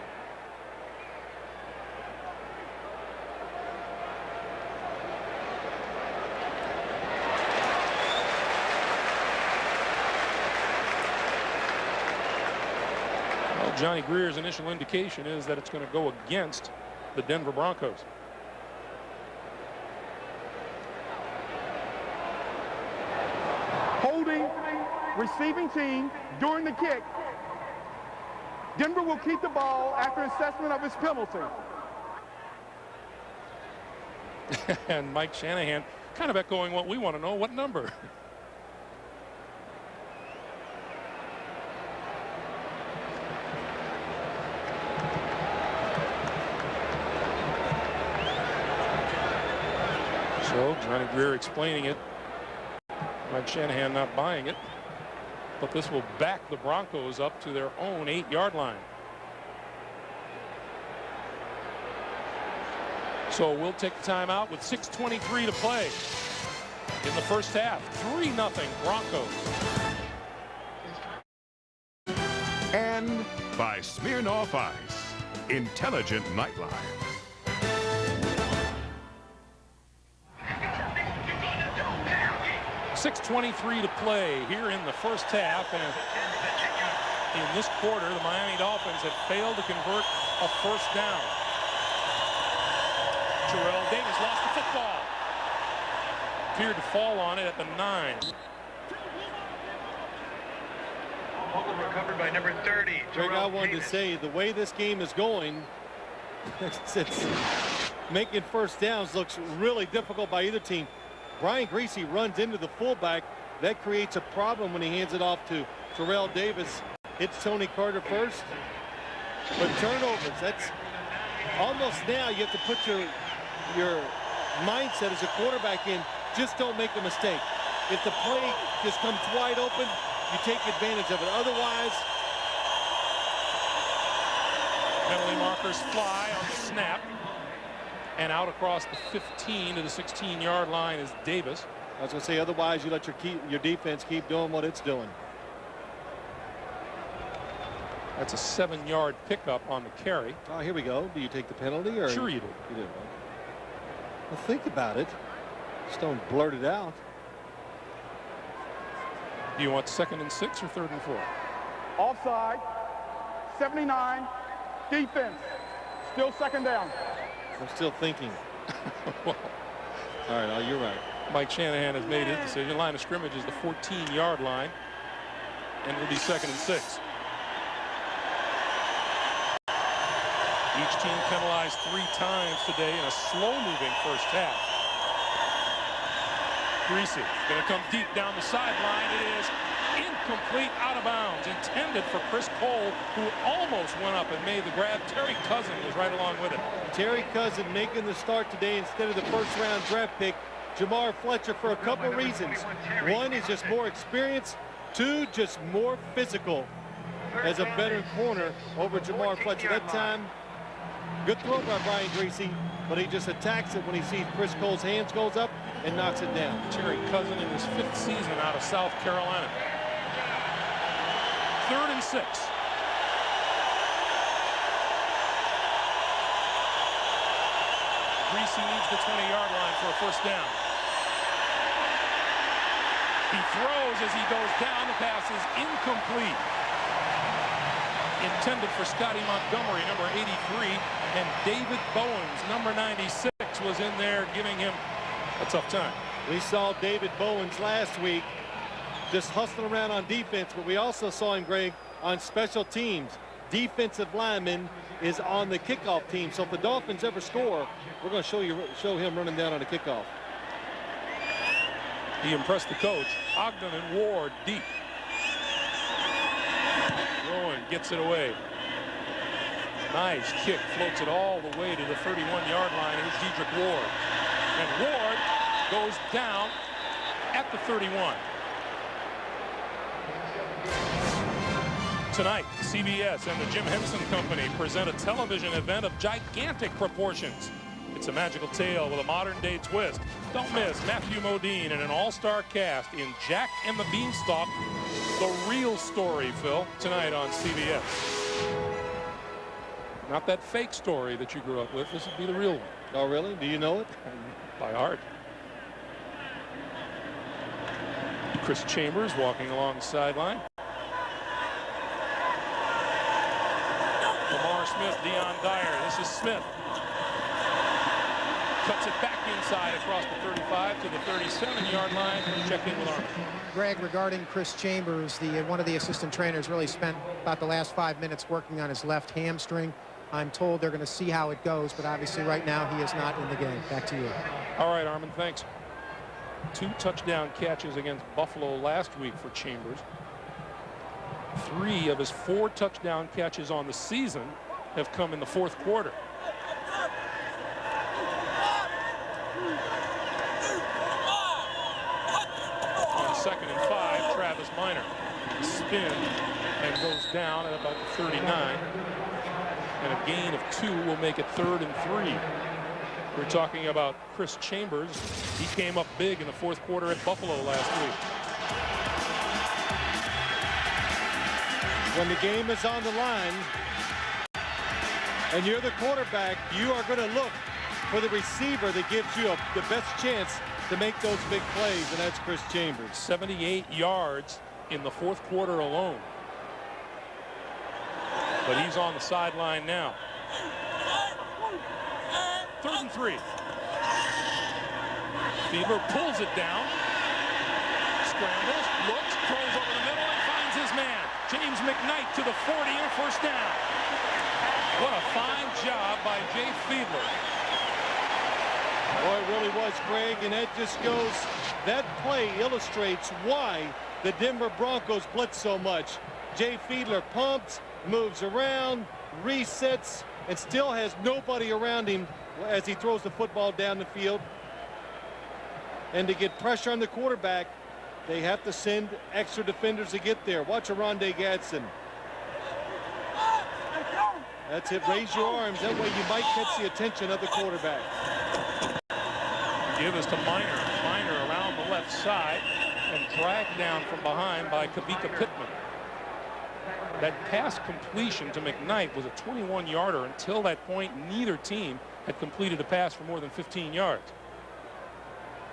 Johnny Greer's initial indication is that it's going to go against the Denver Broncos. Holding receiving team during the kick. Denver will keep the ball after assessment of his penalty. And Mike Shanahan kind of echoing what we want to know. What number? So Johnny Greer explaining it. Mike Shanahan not buying it. But this will back the Broncos up to their own 8-yard line. So we'll take the timeout with 6:23 to play in the first half. 3-0 Broncos. And by Smirnoff Ice, intelligent nightlife. 6:23 to play here in the first half, and in this quarter the Miami Dolphins have failed to convert a first down. Terrell Davis lost the football. Appeared to fall on it at the 9. Recovered by number 30. Greg, I wanted to say the way this game is going, it's making first downs looks really difficult by either team. Brian Greasy runs into the fullback. That creates a problem when he hands it off to Terrell Davis. Hits Tony Carter first. But turnovers, that's almost now you have to put your mindset as a quarterback in. Just don't make a mistake. If the play just comes wide open, you take advantage of it. Otherwise, penalty markers fly on the snap. And out across the 15 to the 16-yard line is Davis. I was going to say, otherwise you let your defense keep doing what it's doing. That's a 7-yard pickup on the carry. Oh, here we go. Do you take the penalty? Or sure you do. You do. Well, think about it. Just don't blurt it out. Do you want 2nd and 6 or 3rd and 4? Offside. 79. Defense. Still 2nd down. I'm still thinking. Well, all right, oh, you're right. Mike Shanahan has made his decision. Line of scrimmage is the 14-yard line, and it'll be 2nd and 6. Each team penalized 3 times today in a slow-moving first half. Greasy going to come deep down the sideline. It is incomplete, out of bounds, intended for Chris Cole, who almost went up and made the grab. Terry Cousin was right along with it. Terry Cousin making the start today instead of the first-round draft pick, Jamar Fletcher, for a couple of reasons. One is just more experience. 2, just more physical as a veteran corner over Jamar Fletcher. That time, good throw by Brian Greasy, but he just attacks it when he sees Chris Cole's hands goes up and knocks it down. Terry Cousin in his 5th season out of South Carolina. 3rd and 6. Greasy needs the 20-yard line for a first down. He throws as he goes down. The pass is incomplete. Intended for Scotty Montgomery, number 83, and David Bowens, number 96, was in there giving him a tough time. We saw David Bowens last week just hustling around on defense, but we also saw him, Greg, on special teams. Defensive lineman is on the kickoff team. So if the Dolphins ever score, we're going to show him running down on a kickoff. He impressed the coach. Ogden and Ward deep. Rowan gets it away. Nice kick, floats it all the way to the 31-yard line. Here's Dedrick Ward. And Ward goes down at the 31. Tonight, CBS and the Jim Henson Company present a television event of gigantic proportions. It's a magical tale with a modern-day twist. Don't miss Matthew Modine and an all-star cast in Jack and the Beanstalk, the real story, Phil, tonight on CBS. Not that fake story that you grew up with. This would be the real one. Oh, really? Do you know it? By heart. Chris Chambers walking along the sideline. Lamar Smith, Deion Dyer. This is Smith. Cuts it back inside across the 35 to the 37-yard line. Check in with Armin. Greg, regarding Chris Chambers, one of the assistant trainers really spent about the last 5 minutes working on his left hamstring. I'm told they're going to see how it goes, but obviously right now he is not in the game. Back to you. All right, Armin, thanks. 2 touchdown catches against Buffalo last week for Chambers. 3 of his 4 touchdown catches on the season have come in the fourth quarter. On 2nd and 5, Travis Minor spin and goes down at about the 39. And a gain of 2 will make it 3rd and 3. We're talking about Chris Chambers. He came up big in the fourth quarter at Buffalo last week. When the game is on the line and you're the quarterback, you are going to look for the receiver that gives you the best chance to make those big plays, and that's Chris Chambers. 78 yards in the fourth quarter alone. But he's on the sideline now. 3rd and 3. Fiedler pulls it down. Scrambles, looks, throws over the middle, and finds his man. James McKnight to the 40 and a first down. What a fine job by Jay Fiedler. Boy, it really was, Greg, and that just goes, that play illustrates why the Denver Broncos blitz so much. Jay Fiedler pumps, moves around, resets, and still has nobody around him as he throws the football down the field. And to get pressure on the quarterback, they have to send extra defenders to get there. Watch Arondé Gadsden. That's it. Raise your arms. That way you might catch the attention of the quarterback. Give is to Minor. Minor around the left side and dragged down from behind by Kavika Pittman. That pass completion to McKnight was a 21-yarder. Until that point, neither team had completed a pass for more than 15 yards.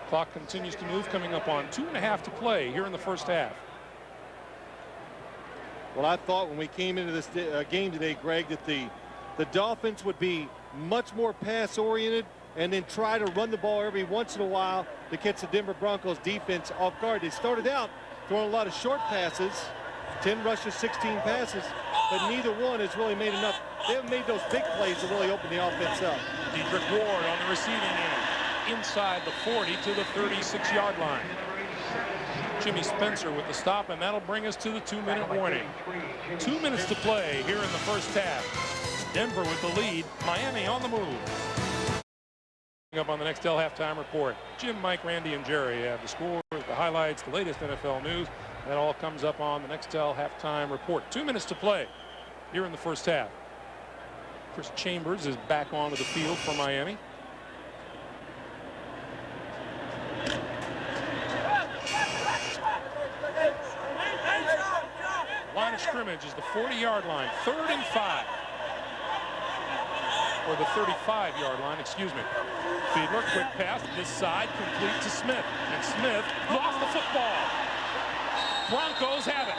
Clock continues to move, coming up on 2.5 to play here in the first half. Well, I thought when we came into this game today, Greg, that the Dolphins would be much more pass-oriented and then try to run the ball every once in a while to catch the Denver Broncos defense off guard. They started out throwing a lot of short passes, 10 rushes, 16 passes, but neither one has really made enough. They haven't made those big plays to really open the offense up. Dedrick Ward on the receiving end, inside the 40 to the 36-yard line. Jimmy Spencer with the stop, and that'll bring us to the 2-minute warning. 2 minutes to play here in the first half. Denver with the lead, Miami on the move. Up on the Nextel halftime report. Jim, Mike, Randy, and Jerry have the scores, the highlights, the latest NFL news. That all comes up on the Nextel halftime report. 2 minutes to play here in the first half. Chris Chambers is back onto the field for Miami. Line of scrimmage is the 40-yard line, 3rd and 5. Or the 35-yard line, excuse me. Fiedler, quick pass this side, complete to Smith. And Smith lost the football. Broncos have it.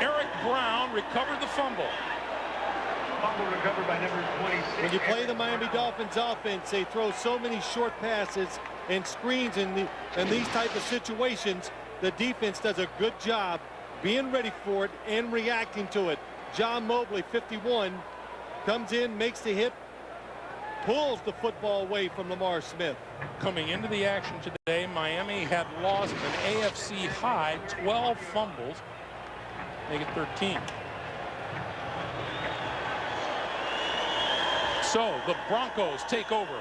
Eric Brown recovered the fumble. Fumble recovered by number 26. When you play the Miami Dolphins offense, they throw so many short passes and screens in these type of situations. The defense does a good job being ready for it and reacting to it. John Mobley, 51, comes in, makes the hit, pulls the football away from Lamar Smith. Coming into the action today, Miami had lost an AFC high 12 fumbles, make it 13. So the Broncos take over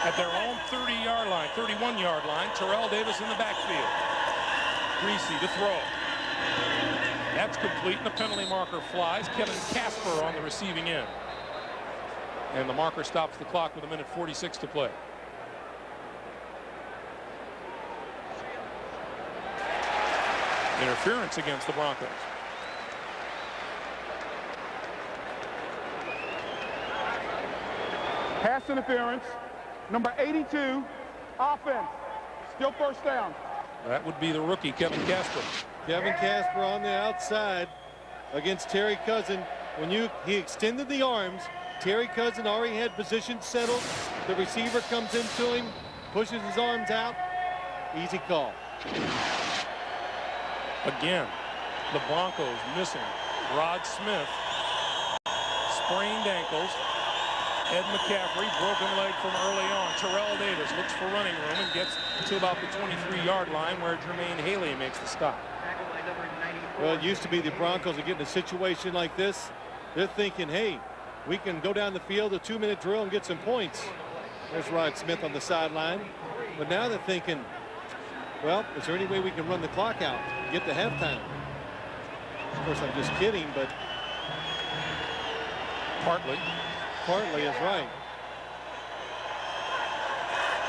at their own 30-yard line, 31-yard line. Terrell Davis in the backfield. Greasy to throw. That's complete, and the penalty marker flies. Kevin Casper on the receiving end. And the marker stops the clock with 1:46 to play. Interference against the Broncos. Pass interference. Number 82, offense. Still first down. That would be the rookie, Kevin Casper. Kevin Casper on the outside against Terry Cousin. When he extended the arms, Terry Cousin already had position settled. The receiver comes into him, pushes his arms out. Easy call. Again, the Broncos missing Rod Smith, sprained ankles. Ed McCaffrey, broken leg from early on. Terrell Davis looks for running room and gets to about the 23-yard line where Jermaine Haley makes the stop. Well, it used to be the Broncos are getting a situation like this. They're thinking, hey, we can go down the field, a 2-minute drill, and get some points. There's Rod Smith on the sideline. But now they're thinking, well, is there any way we can run the clock out, get to halftime? Of course, I'm just kidding, but Partly is right.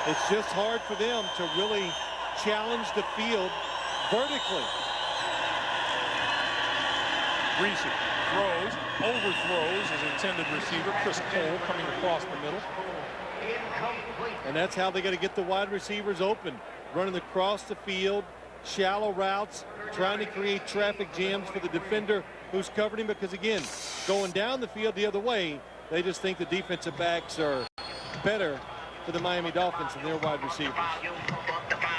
It's just hard for them to really challenge the field vertically. Greasy throws, overthrows his intended receiver, Chris Cole, coming across the middle. And that's how they got to get the wide receivers open, running across the field, shallow routes, trying to create traffic jams for the defender who's covered him, because again, going down the field the other way, they just think the defensive backs are better for the Miami Dolphins than their wide receivers.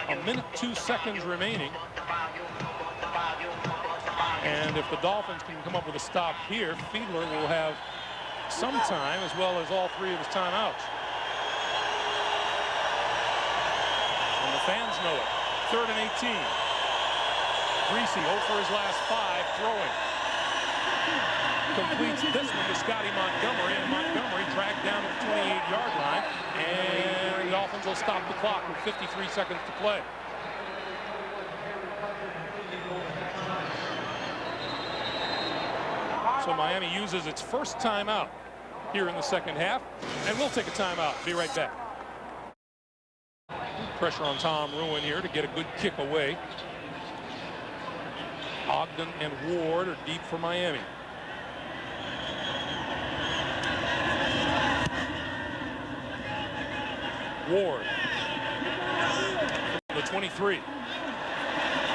1:02 remaining. And if the Dolphins can come up with a stop here, Fiedler will have some time as well as all three of his timeouts. And the fans know it. 3rd and 18. Greasy 0 for his last 5 throwing. Completes this one to Scotty Montgomery, and Montgomery dragged down to the 28-yard line, and the Dolphins will stop the clock with 53 seconds to play. So Miami uses its first timeout here in the second half, and we'll take a timeout. Be right back. Pressure on Tom Ruin here to get a good kick away. Ogden and Ward are deep for Miami. Ward from the 23.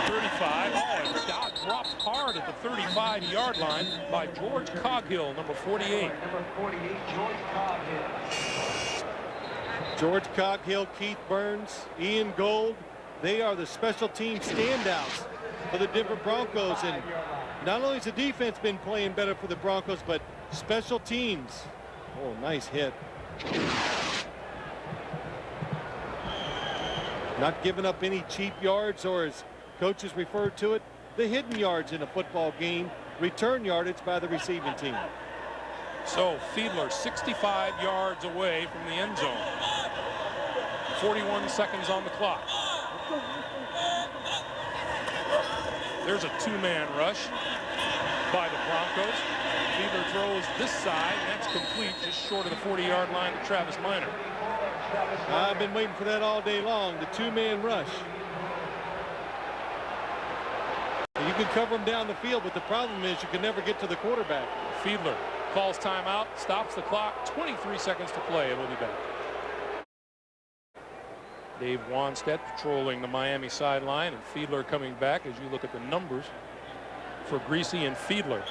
35. Oh, and Dodd dropped hard at the 35-yard line by George Coghill, number 48. Number 48, George Coghill. George Coghill, Keith Burns, Ian Gold, they are the special team standouts for the Denver Broncos. And not only has the defense been playing better for the Broncos, but special teams. Oh, nice hit. Not giving up any cheap yards, or as coaches refer to it, the hidden yards in a football game, return yardage by the receiving team. So Fiedler 65 yards away from the end zone. 41 seconds on the clock. There's a 2-man rush by the Broncos. Fiedler throws this side, and that's complete just short of the 40-yard line to Travis Minor. I've been waiting for that all day long, the 2-man rush. You can cover them down the field, but the problem is you can never get to the quarterback. Fiedler calls timeout, stops the clock, 23 seconds to play, and we'll be back. Dave Wanstead patrolling the Miami sideline, and Fiedler coming back as you look at the numbers for Greasy and Fiedler.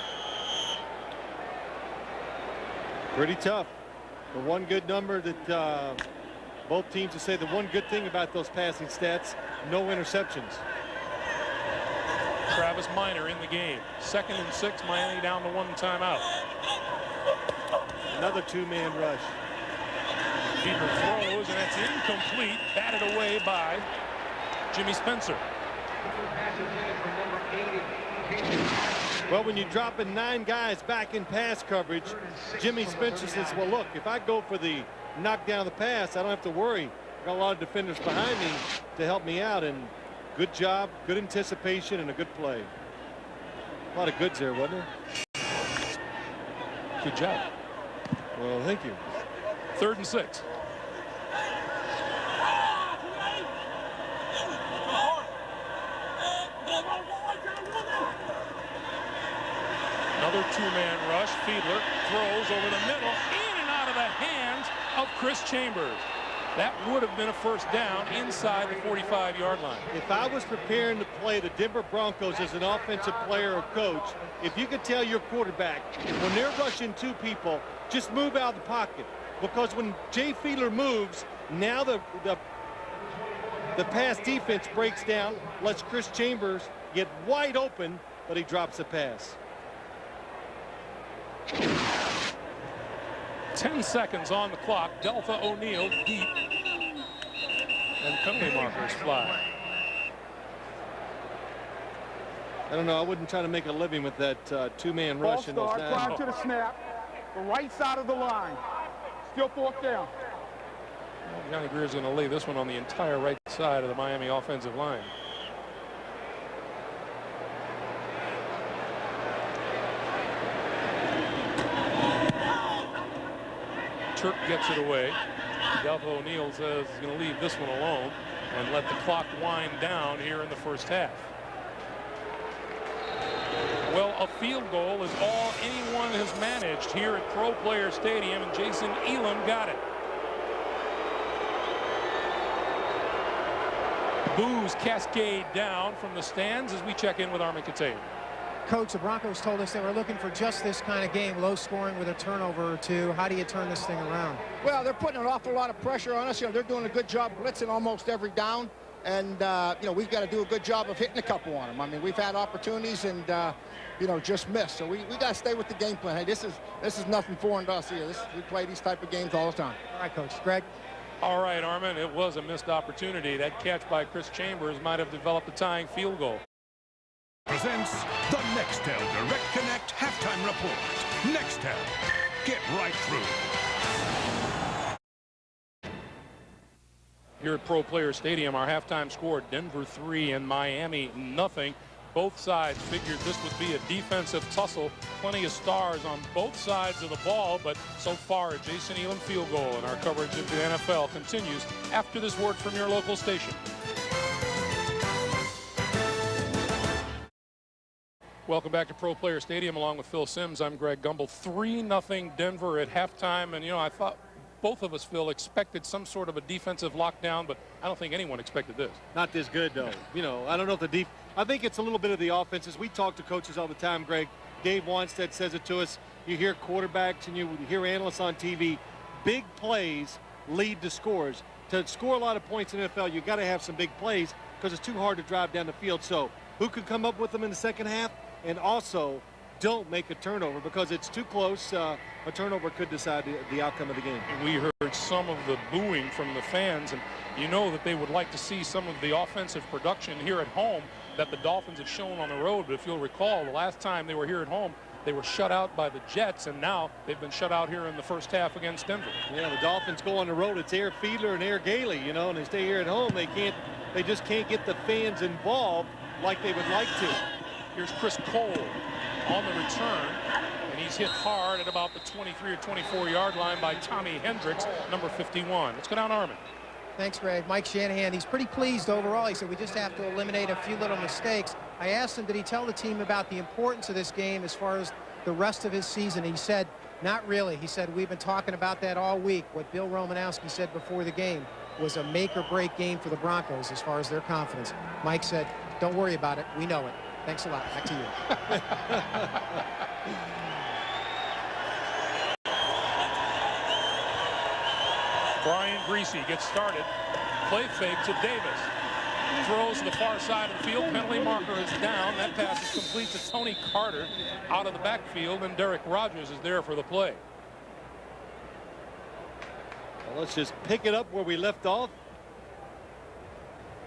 Pretty tough. The one good number that both teams will say, the one good thing about those passing stats, no interceptions. Travis Minor in the game. 2nd and 6, Miami down to 1 timeout. Another two-man rush. Fiedler throws, and that's incomplete. Batted away by Jimmy Spencer. Well, when you're dropping 9 guys back in pass coverage, Jimmy Spencer says, well, look, if I go for the knock down the pass, I don't have to worry. I've got a lot of defenders behind me to help me out. And good job, good anticipation, and a good play. A lot of goods there, wasn't there? Good job. Well, thank you. 3rd and 6. Another two-man rush. Fiedler throws over the middle, in and out of the hands of Chris Chambers. That would have been a first down inside the 45-yard line. If I was preparing to play the Denver Broncos as an offensive player or coach, if you could tell your quarterback, when they're rushing 2 people, just move out of the pocket. Because when Jay Fiedler moves, now the pass defense breaks down, lets Chris Chambers get wide open, but he drops the pass. 10 seconds on the clock. Delta O'Neal deep. And penalty markers fly. I don't know. I wouldn't try to make a living with that two-man rush in those Start prior to the snap. The right side of the line. Still 4th down. Well, Johnny Greer's going to lay this one on the entire right side of the Miami offensive line. Turk gets it away. Delta O'Neal says he's going to leave this one alone and let the clock wind down here in the first half. Well, a field goal is all anyone has managed here at Pro Player Stadium, and Jason Elam got it. Boos cascade down from the stands as we check in with Armin Catay. Coach, the Broncos told us they were looking for just this kind of game, low scoring with a turnover or 2. How do you turn this thing around? Well, they're putting an awful lot of pressure on us. You know, they're doing a good job blitzing almost every down. And, you know, we've got to do a good job of hitting a couple on them. I mean, we've had opportunities and, you know, just missed. So we got to stay with the game plan. Hey, this is nothing foreign to us here. We play these type of games all the time. All right, Coach. Greg? All right, Armin, it was a missed opportunity. That catch by Chris Chambers might have developed a tying field goal. Presents the Nextel Direct Connect Halftime Report. Nextel. Get right through. Here at Pro Player Stadium, our halftime score, Denver 3 and Miami nothing. Both sides figured this would be a defensive tussle. Plenty of stars on both sides of the ball, but so far a Jason Elam field goal, and our coverage of the NFL continues after this word from your local station. Welcome back to Pro Player Stadium along with Phil Simms. I'm Greg Gumbel. 3-0 Denver at halftime, and you know, I thought both of us, Phil, expected some sort of a defensive lockdown, but I don't think anyone expected this. Not this good, though. You know, I don't know if I think it's a little bit of the offenses. We talk to coaches all the time, Greg. Dave Wanstead says it to us. You hear quarterbacks and you hear analysts on TV. Big plays lead to scores. To score a lot of points in the NFL, you got to have some big plays because it's too hard to drive down the field. So who could come up with them in the second half? And also, don't make a turnover because it's too close. A turnover could decide the outcome of the game. We heard some of the booing from the fans, and you know that they would like to see some of the offensive production here at home that the Dolphins have shown on the road. But if you'll recall, the last time they were here at home, they were shut out by the Jets, and now they've been shut out here in the first half against Denver. Yeah, the Dolphins go on the road. It's Air Fiedler and Air Gailey, you know, and they stay here at home. They just can't get the fans involved like they would like to. Here's Chris Cole on the return, and he's hit hard at about the 23 or 24-yard line by Tommy Hendricks, number 51. Let's go down, Armin. Thanks, Greg. Mike Shanahan, he's pretty pleased overall. He said we just have to eliminate a few little mistakes. I asked him, did he tell the team about the importance of this game as far as the rest of his season? He said, not really. He said, we've been talking about that all week. What Bill Romanowski said before the game was a make-or-break game for the Broncos as far as their confidence. Mike said, don't worry about it. We know it. Thanks a lot. Back to you. Brian Greasy gets started. Play fake to Davis. Throws to the far side of the field. Penalty marker is down. That pass is complete to Tony Carter out of the backfield, and Derek Rogers is there for the play. Well, let's just pick it up where we left off.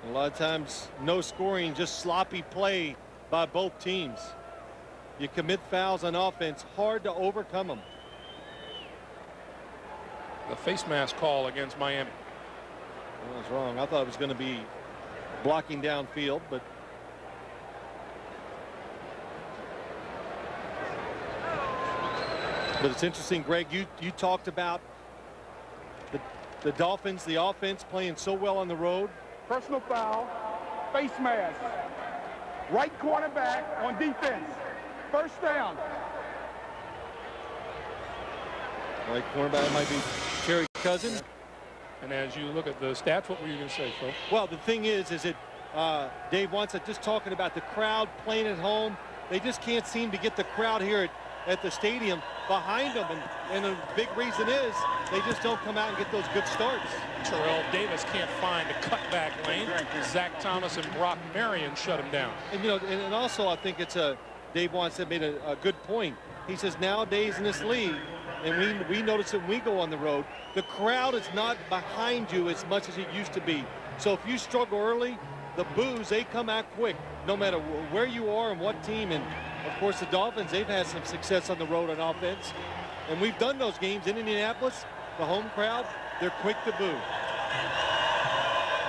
A lot of times, no scoring, just sloppy play by both teams. You commit fouls on offense, hard to overcome them. The face mask call against Miami. I was wrong. I thought it was going to be blocking downfield, but it's interesting, Greg. You talked about the Dolphins, the offense playing so well on the road. Personal foul, face mask. Right cornerback on defense. First down. Right cornerback might be Terry Cousins. And as you look at the stats, what were you going to say, Phil? Well, the thing is that Dave wants it, just talking about the crowd playing at home. They just can't seem to get the crowd here at the stadium behind them. And the big reason is they just don't come out and get those good starts. Terrell Davis can't find a cutback lane. Zach Thomas and Brock Marion shut him down. And, and also I think it's Dave wants to made a good point. He says nowadays in this league, and we notice it when we go on the road, the crowd is not behind you as much as it used to be. So if you struggle early, the boos, they come out quick, no matter where you are and what team. And of course the Dolphins, they've had some success on the road on offense, and we've done those games in Indianapolis. The home crowd, they're quick to boo.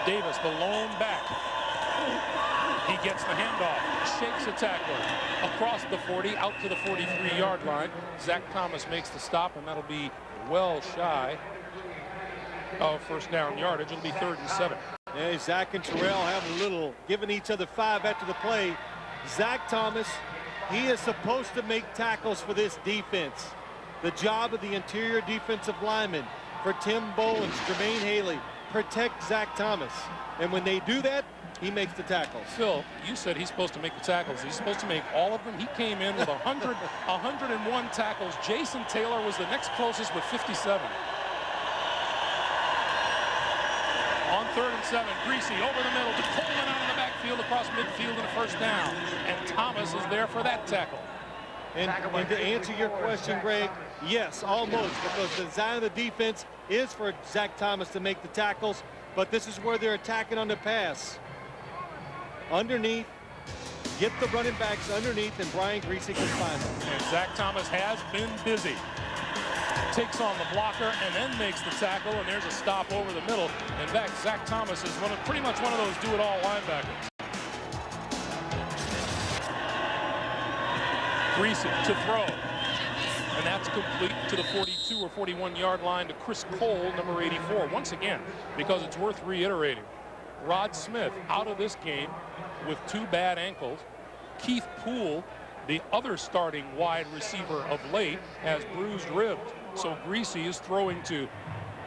Davis, the lone back. He gets the handoff, shakes a tackler across the 40, out to the 43-yard line. Zach Thomas makes the stop, and that'll be well shy of first down yardage. It'll be 3rd and 7. Yeah, Zach and Terrell have a little, giving each other 5 after the play. Zach Thomas, he is supposed to make tackles for this defense. The job of the interior defensive lineman for Tim Bowens, Jermaine Haley, protect Zach Thomas. And when they do that, he makes the tackles. Phil, you said he's supposed to make the tackles. He's supposed to make all of them. He came in with 101 tackles. Jason Taylor was the next closest with 57. On 3rd and 7, Greasy over the middle to Coleman out of the backfield across midfield and a first down. And Thomas is there for that tackle. And to answer your question, Greg, yes, almost, because the design of the defense is for Zach Thomas to make the tackles, but this is where they're attacking on the pass. Underneath, get the running backs underneath, and Brian Greasy can find them. And Zach Thomas has been busy. Takes on the blocker and then makes the tackle, and there's a stop over the middle. In fact, Zach Thomas is pretty much one of those do-it-all linebackers. Greasy to throw. And that's complete to the 42 or 41-yard line to Chris Cole, number 84. Once again, because it's worth reiterating, Rod Smith out of this game with 2 bad ankles. Keith Poole, the other starting wide receiver of late, has bruised ribs. So Greasy is throwing to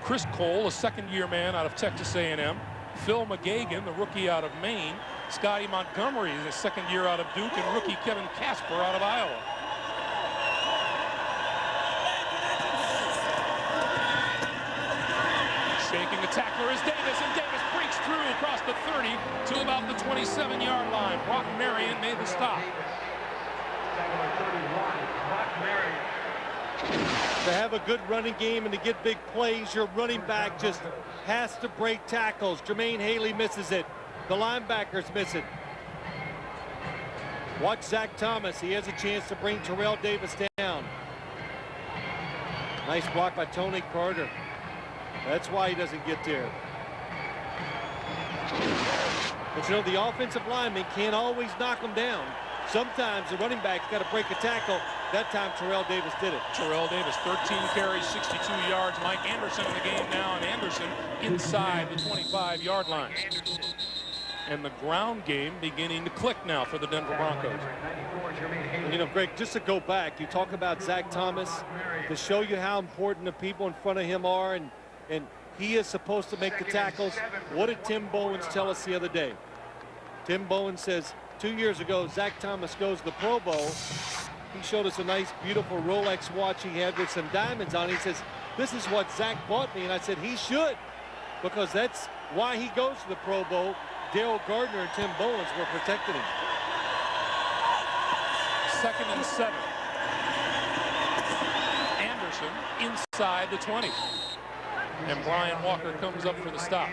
Chris Cole, a second-year man out of Texas A&M. Phil McGagan, the rookie out of Maine. Scotty Montgomery is a second year out of Duke, and rookie Kevin Casper out of Iowa. Shaking the tackler is Davis, and Davis breaks through across the 30 to about the 27-yard line. Brock Marion made the stop. To have a good running game and to get big plays, your running back just has to break tackles. Jermaine Haley misses it. The linebackers miss it. Watch Zach Thomas. He has a chance to bring Terrell Davis down. Nice block by Tony Carter. That's why he doesn't get there. But you know, the offensive lineman can't always knock him down. Sometimes the running back's got to break a tackle. That time Terrell Davis did it. Terrell Davis, 13 carries, 62 yards. Mike Anderson in the game now, and Anderson inside the 25-yard line. And the ground game beginning to click now for the Denver Broncos. And you know, Greg, just to go back, you talk about Zach Thomas, to show you how important the people in front of him are, and he is supposed to make the tackles. What did Tim Bowens tell us the other day? Tim Bowens says 2 years ago, Zach Thomas goes to the Pro Bowl. He showed us a nice, beautiful Rolex watch he had with some diamonds on. He says, this is what Zach bought me, and I said he should, because that's why he goes to the Pro Bowl. Daryl Gardner and Tim Bowens were protecting him. 2nd and 7. Anderson inside the 20. And Brian Walker comes up for the stop.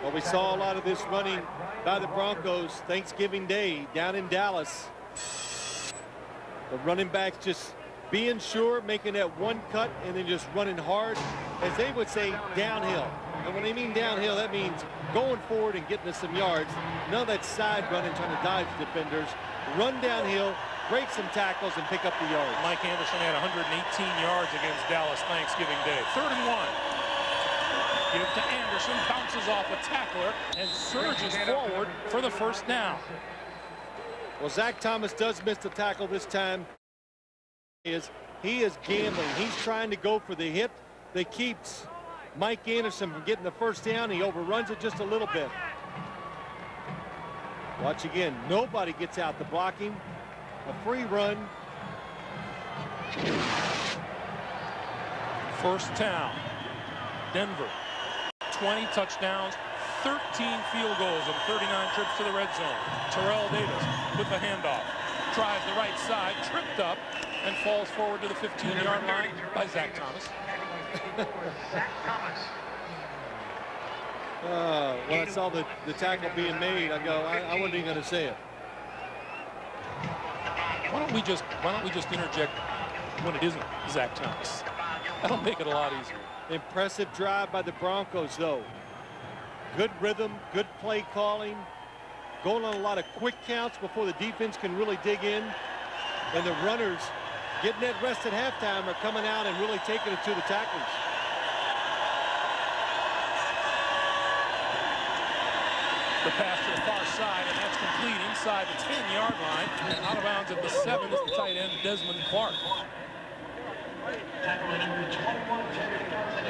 Well, we saw a lot of this running by the Broncos Thanksgiving Day down in Dallas. The running backs just being sure, making that one cut, and then just running hard, as they would say, downhill. And when they mean downhill, that means going forward and getting us some yards. None of that side running, trying to dodge defenders. Run downhill, break some tackles, and pick up the yards. Mike Anderson had 118 yards against Dallas Thanksgiving Day. 3rd and 1. Give to Anderson, bounces off a tackler, and surges forward for the first down. Well, Zach Thomas does miss the tackle this time. He is gambling. He's trying to go for the hit that keeps Mike Anderson from getting the first down. He overruns it just a little bit. Watch again. Nobody gets out the blocking. A free run. First down. Denver. 20 touchdowns, 13 field goals, and 39 trips to the red zone. Terrell Davis with the handoff. Tries the right side, tripped up, and falls forward to the 15-yard line by Zach Thomas. When I saw the tackle being made, I go, I wasn't even going to say it. Why don't we just interject when it isn't Zach Thomas? That'll make it a lot easier. Impressive drive by the Broncos, though. Good rhythm, good play calling. Going on a lot of quick counts before the defense can really dig in. And the runners getting that rest at halftime are coming out and really taking it to the tacklers. The pass to the far side, and that's complete inside the 10-yard line. And out of bounds at the 7 is the tight end, Desmond Clark.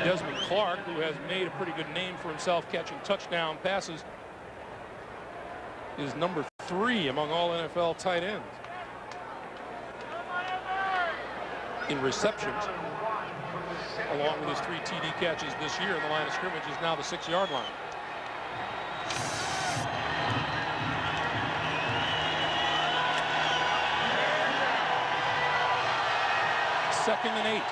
Desmond Clark, who has made a pretty good name for himself catching touchdown passes, is number 3 among all NFL tight ends in receptions, along with his 3 TD catches this year. In the line of scrimmage is now the 6-yard line. Second and 8.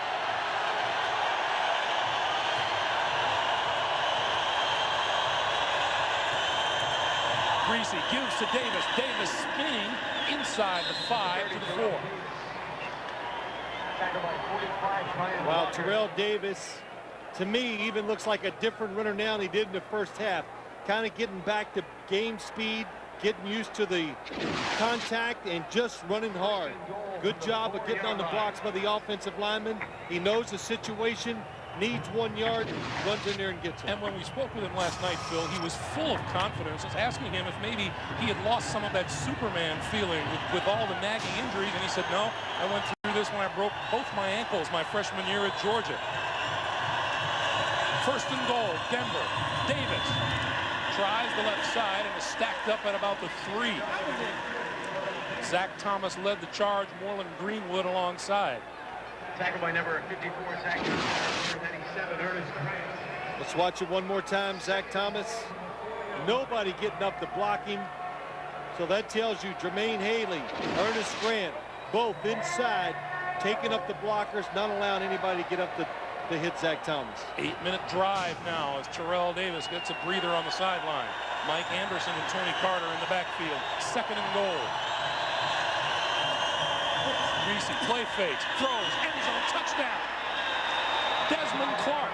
Greasy gives to Davis. Davis spinning inside the 5 to the 4. Wow, Terrell Davis, to me, even looks like a different runner now than he did in the first half. Kind of getting back to game speed, getting used to the contact, and just running hard. Good job of getting on the blocks by the offensive lineman. He knows the situation, needs 1 yard, runs in there and gets it. And when we spoke with him last night, Phil, he was full of confidence. I was asking him if maybe he had lost some of that Superman feeling with all the nagging injuries, and he said, no, I went through this when I broke both my ankles my freshman year at Georgia. First and goal, Denver. Davis tries the left side and is stacked up at about the 3. Zach Thomas led the charge, Moreland Greenwood alongside. Tackled by number 54, Zach Thomas, number 97, Ernest Grant. Let's watch it one more time. Zach Thomas, nobody getting up to block him. So that tells you Jermaine Haley, Ernest Grant, both inside, taking up the blockers, not allowing anybody to get up to hit Zach Thomas. 8-minute drive now as Terrell Davis gets a breather on the sideline. Mike Anderson and Tony Carter in the backfield. Second and goal. Greasy play fakes, throws, end zone, touchdown. Desmond Clark.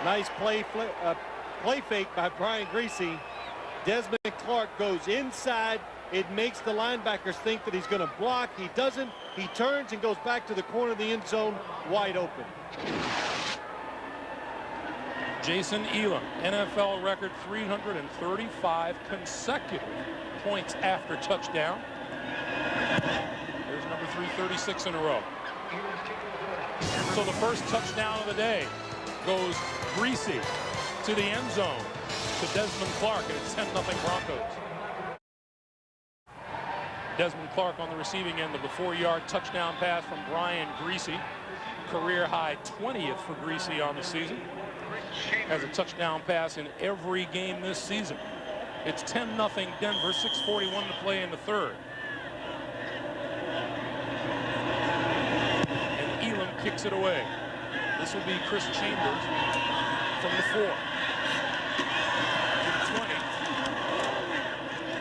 Nice play fake by Brian Greasy. Desmond Clark goes inside. It makes the linebackers think that he's going to block. He doesn't. He turns and goes back to the corner of the end zone, wide open. Jason Elam, NFL record 335 consecutive points after touchdown. There's number 336 in a row. So the first touchdown of the day goes Greasy to the end zone. to Desmond Clark, and it's 10-0 Broncos. Desmond Clark on the receiving end of the 4-yard touchdown pass from Brian Greasy. Career high 20th for Greasy on the season. Has a touchdown pass in every game this season. It's 10-0 Denver, 6:41 to play in the third. And Elam kicks it away. This will be Chris Chambers from the 4. To the 20.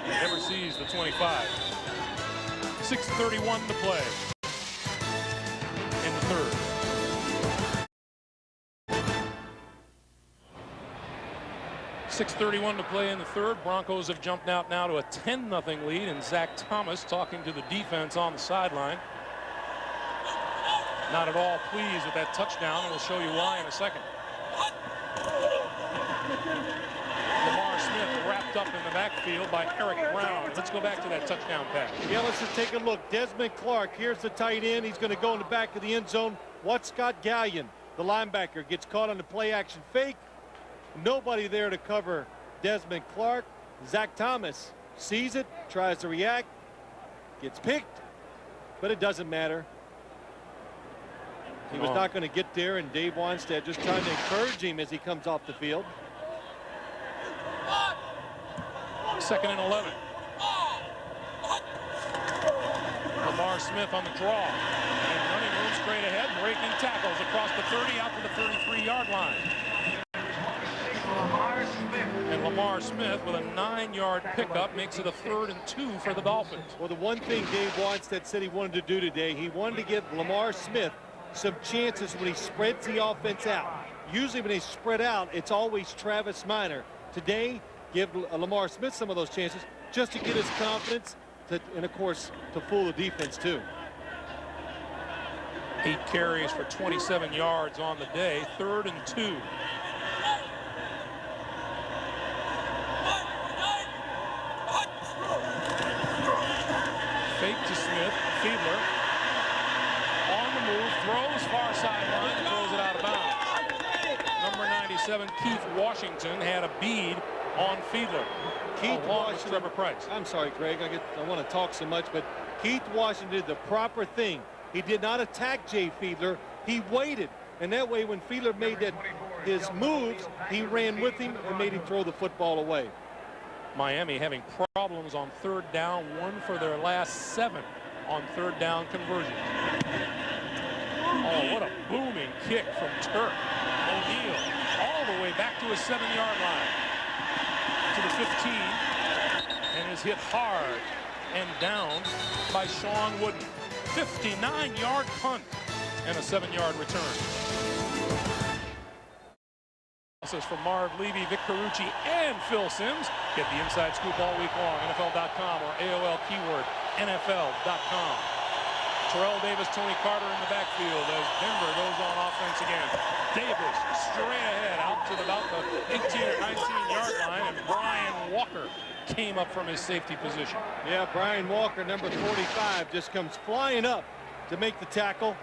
Never sees the 25. 6:31 to play in the third. .6:31 to play in the third. Broncos have jumped out now to a 10-0 lead, and Zach Thomas talking to the defense on the sideline. Not at all pleased with that touchdown, and we'll show you why in a second. Lamar Smith wrapped up in the backfield by Eric Brown. Let's go back to that touchdown pass. Yeah, let's just take a look. Desmond Clark, here's the tight end. He's going to go in the back of the end zone. Watch Scott Gallion, the linebacker, gets caught on the play-action fake. Nobody there to cover Desmond Clark. Zach Thomas sees it, tries to react, gets picked, but it doesn't matter. He was not going to get there, and Dave Wanstead just trying to encourage him as he comes off the field. 2nd and 11. Lamar Smith on the draw. And running room straight ahead, breaking tackles across the 30 out to the 33-yard line. And Lamar Smith with a 9-yard pickup makes it a 3rd and 2 for the Dolphins. Well, the one thing Dave Wanstead said he wanted to do today, he wanted to give Lamar Smith some chances when he spreads the offense out. Usually when they spread out, it's always Travis Minor. Today, give Lamar Smith some of those chances just to get his confidence and, of course, to fool the defense, too. 8 carries for 27 yards on the day, 3rd and 2. Fake to Smith, Fiedler. On the move, throws far sideline, and throws it out of bounds. Number 97, Keith Washington, had a bead on Fiedler. Keith Washington, Trevor Price. I'm sorry, Greg, I want to talk so much, but Keith Washington did the proper thing. He did not attack Jay Fiedler. He waited, and that way when Fiedler made his moves, he ran with him and made him throw the football away. Miami having problems on 3rd down, 1 for their last 7 on 3rd down conversions. Oh, what a booming kick from Turk. O'Neal all the way back to his 7-yard line. To the 15, and is hit hard and down by Sean Wooden. 59-yard punt and a 7-yard return. From Marv Levy, Vic Carucci, and Phil Simms. Get the inside scoop all week long. NFL.com or AOL keyword NFL.com. Terrell Davis, Tony Carter in the backfield as Denver goes on offense again. Davis straight ahead out to about the 18 or 19-yard line, and Brian Walker came up from his safety position. Yeah, Brian Walker, number 45, just comes flying up to make the tackle.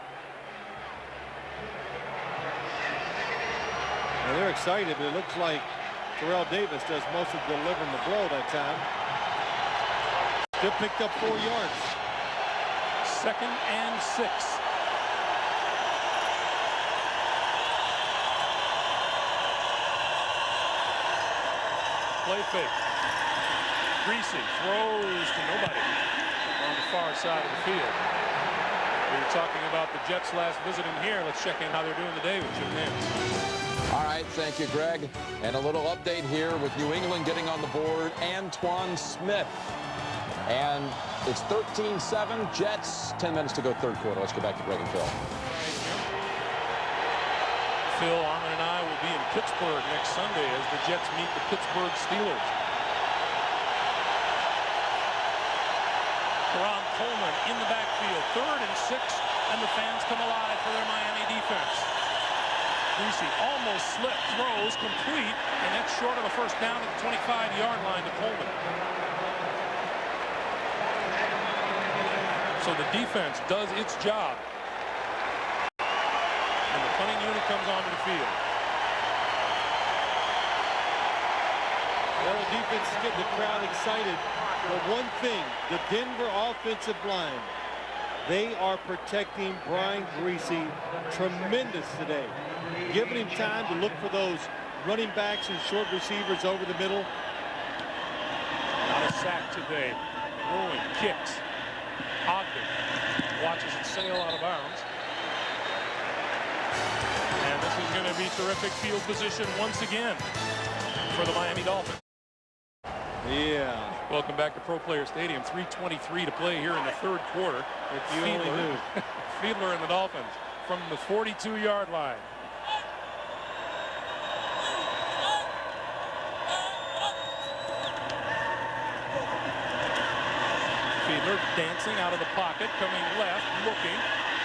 And they're excited, but it looks like Terrell Davis does most of delivering the blow that time. Still picked up 4 yards. 2nd and 6. Play fake. Greasy throws to nobody on the far side of the field. We were talking about the Jets last visiting here. Let's check in how they're doing today with Jim Nantz. All right, thank you, Greg. And a little update here with New England getting on the board, Antoine Smith. And it's 13-7, Jets, 10 minutes to go 3rd quarter. Let's go back to Greg and Phil. Phil, Armin, and I will be in Pittsburgh next Sunday as the Jets meet the Pittsburgh Steelers. Karan Coleman in the backfield, 3rd and 6, and the fans come alive for their Miami defense. Greasy almost slipped, throws complete, and that's short of a 1st down at the 25-yard line to Coleman. So the defense does its job. And the punting unit comes onto the field. defense is getting the crowd excited. But one thing, the Denver offensive line, they are protecting Brian Greasy tremendous today. Giving him time to look for those running backs and short receivers over the middle. Not a sack today. Rolling kicks. Ogden watches it sail out of bounds. And this is going to be terrific field position once again for the Miami Dolphins. Yeah. Welcome back to Pro Player Stadium. 3:23 to play here in the third quarter. If you only knew. Fiedler and the Dolphins from the 42-yard line. Fiedler dancing out of the pocket, coming left, looking,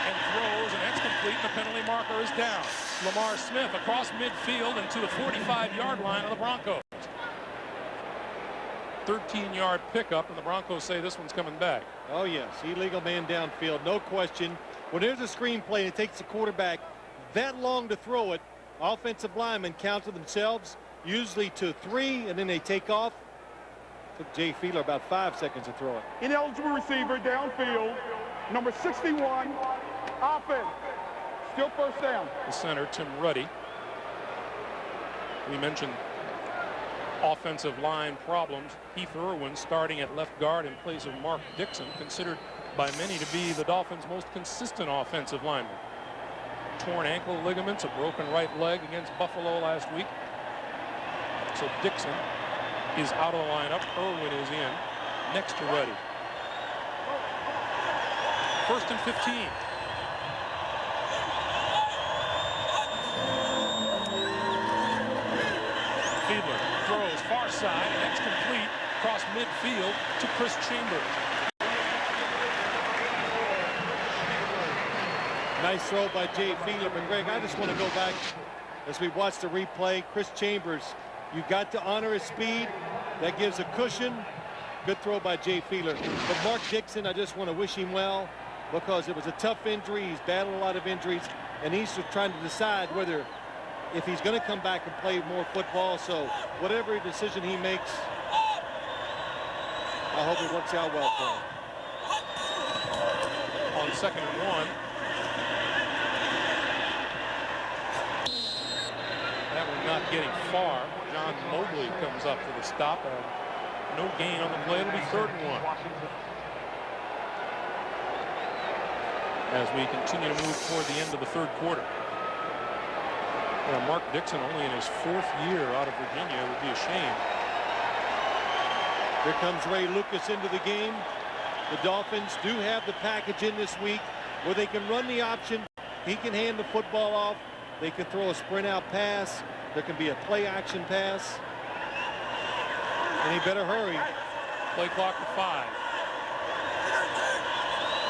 and throws, and that's complete, and the penalty marker is down. Lamar Smith across midfield and to the 45-yard line of the Broncos. 13-yard pickup, and the Broncos say this one's coming back. Oh, yes. Illegal man downfield, no question. When there's a screen play and it takes the quarterback that long to throw it, offensive linemen count to themselves, usually to 3, and then they take off. Took Jay Fiedler about 5 seconds to throw it. Ineligible receiver downfield, number 61, offense. Still first down. The center, Tim Ruddy. We mentioned offensive line problems. Heath Irwin starting at left guard in place of Mark Dixon, considered by many to be the Dolphins' most consistent offensive lineman. Torn ankle ligaments, a broken right leg against Buffalo last week. So Dixon is out of the lineup. Irwin is in next to Ruddy. 1st and 15. Fiedler throws far side, and that's complete across midfield to Chris Chambers. Nice throw by Jay Fiedler. But Greg, I just want to go back as we watch the replay. Chris Chambers, you got to honor his speed. That gives a cushion. Good throw by Jay Fiedler. But Mark Dixon, I just want to wish him well because it was a tough injury. He's battled a lot of injuries, and he's just trying to decide whether if he's going to come back and play more football. So whatever decision he makes, I hope it works out well for him. On 2nd and 1. That one not getting far. John Mobley comes up for the stop, and no gain on the play. It'll be 3rd and 1. As we continue to move toward the end of the 3rd quarter. Mark Dixon only in his 4th year out of Virginia. It would be a shame. Here comes Ray Lucas into the game. The Dolphins do have the package in this week where they can run the option. He can hand the football off. They can throw a sprint out pass. There can be a play action pass. And he better hurry. Play clock to 5.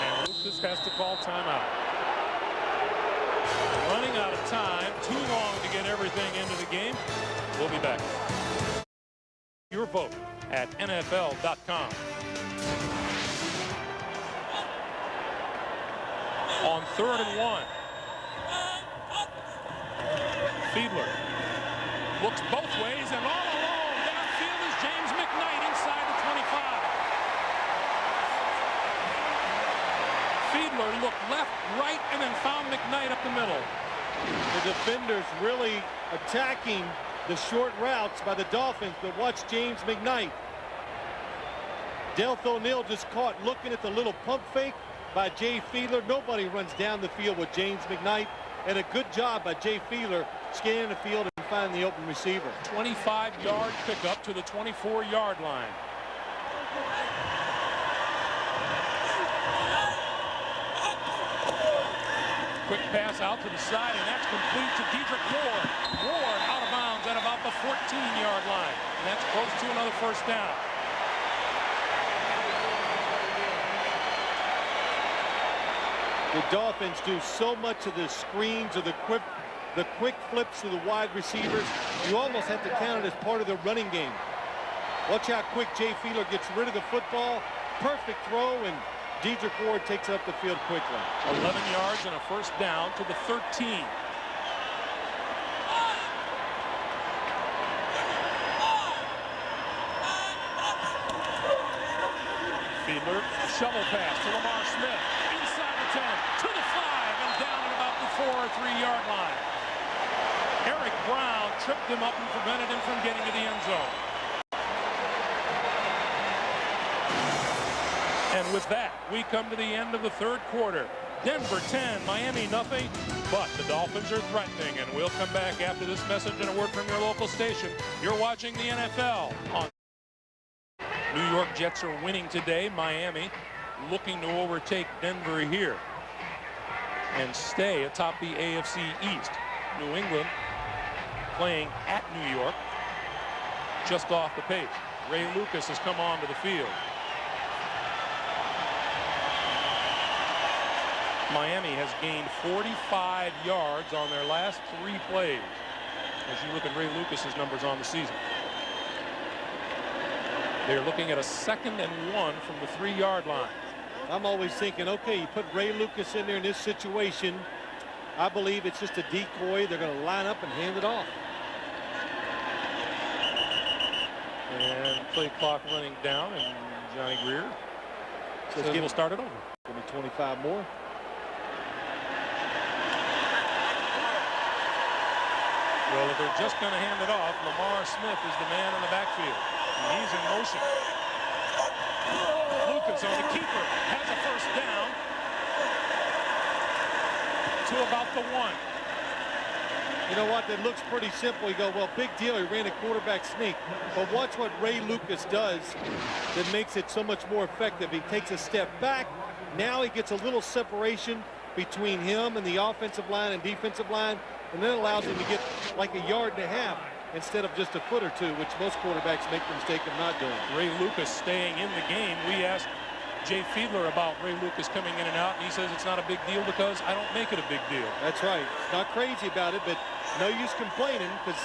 And Lucas has to call timeout. Running out of time. Too long to get everything into the game. We'll be back. Your vote at NFL.com. On 3rd and 1. Fiedler looks both ways, and all alone downfield is James McKnight inside the 25. Fiedler looked left, right, and then found McKnight up the middle. The defenders really attacking the short routes by the Dolphins, but watch James McKnight. Delth O'Neal just caught looking at the little pump fake by Jay Fiedler. Nobody runs down the field with James McKnight, and a good job by Jay Fiedler scanning the field and finding the open receiver. 25-yard pickup to the 24-yard line. Quick pass out to the side, and that's complete to Dedrick Ward. Ward out of bounds at about the 14-yard line. And that's close to another 1st down. The Dolphins do so much of the screens or the quick flips to the wide receivers. You almost have to count it as part of the running game. Watch how quick Jay Fiedler gets rid of the football. Perfect throw, and Dedrick Ward takes it up the field quickly. 11 yards and a 1st down to the 13. Fiedler, shovel pass to Lamar Smith, inside the 10, to the 5, and down at about the 4 or 3-yard line. Eric Brown tripped him up and prevented him from getting to the end zone. And with that, we come to the end of the third quarter. Denver 10, Miami nothing, but the Dolphins are threatening, and we'll come back after this message and a word from your local station. You're watching the NFL on New York Jets are winning today. Miami looking to overtake Denver here and stay atop the AFC East. New England playing at New York, just off the pace. Ray Lucas has come onto the field. Miami has gained 45 yards on their last 3 plays. As you look at Ray Lucas's numbers on the season. They're looking at a 2nd and 1 from the 3-yard line. I'm always thinking, okay, you put Ray Lucas in there in this situation. I believe it's just a decoy. They're going to line up and hand it off. And play clock running down, and Johnny Greer says we'll start it over. Give me 25 more. Well, if they're just going to hand it off, Lamar Smith is the man in the backfield. And he's in motion. Lucas on the keeper has a first down to about the 1. You know what? That looks pretty simple. You go, well, big deal. He ran a quarterback sneak. But watch what Ray Lucas does that makes it so much more effective. He takes a step back. Now he gets a little separation between him and the offensive line and defensive line, and then allows him to get like 1.5 yards instead of just a foot or 2, which most quarterbacks make the mistake of not doing. Ray Lucas staying in the game. We asked Jay Fiedler about Ray Lucas coming in and out, and he says it's not a big deal because I don't make it a big deal. That's right. Not crazy about it, but no use complaining because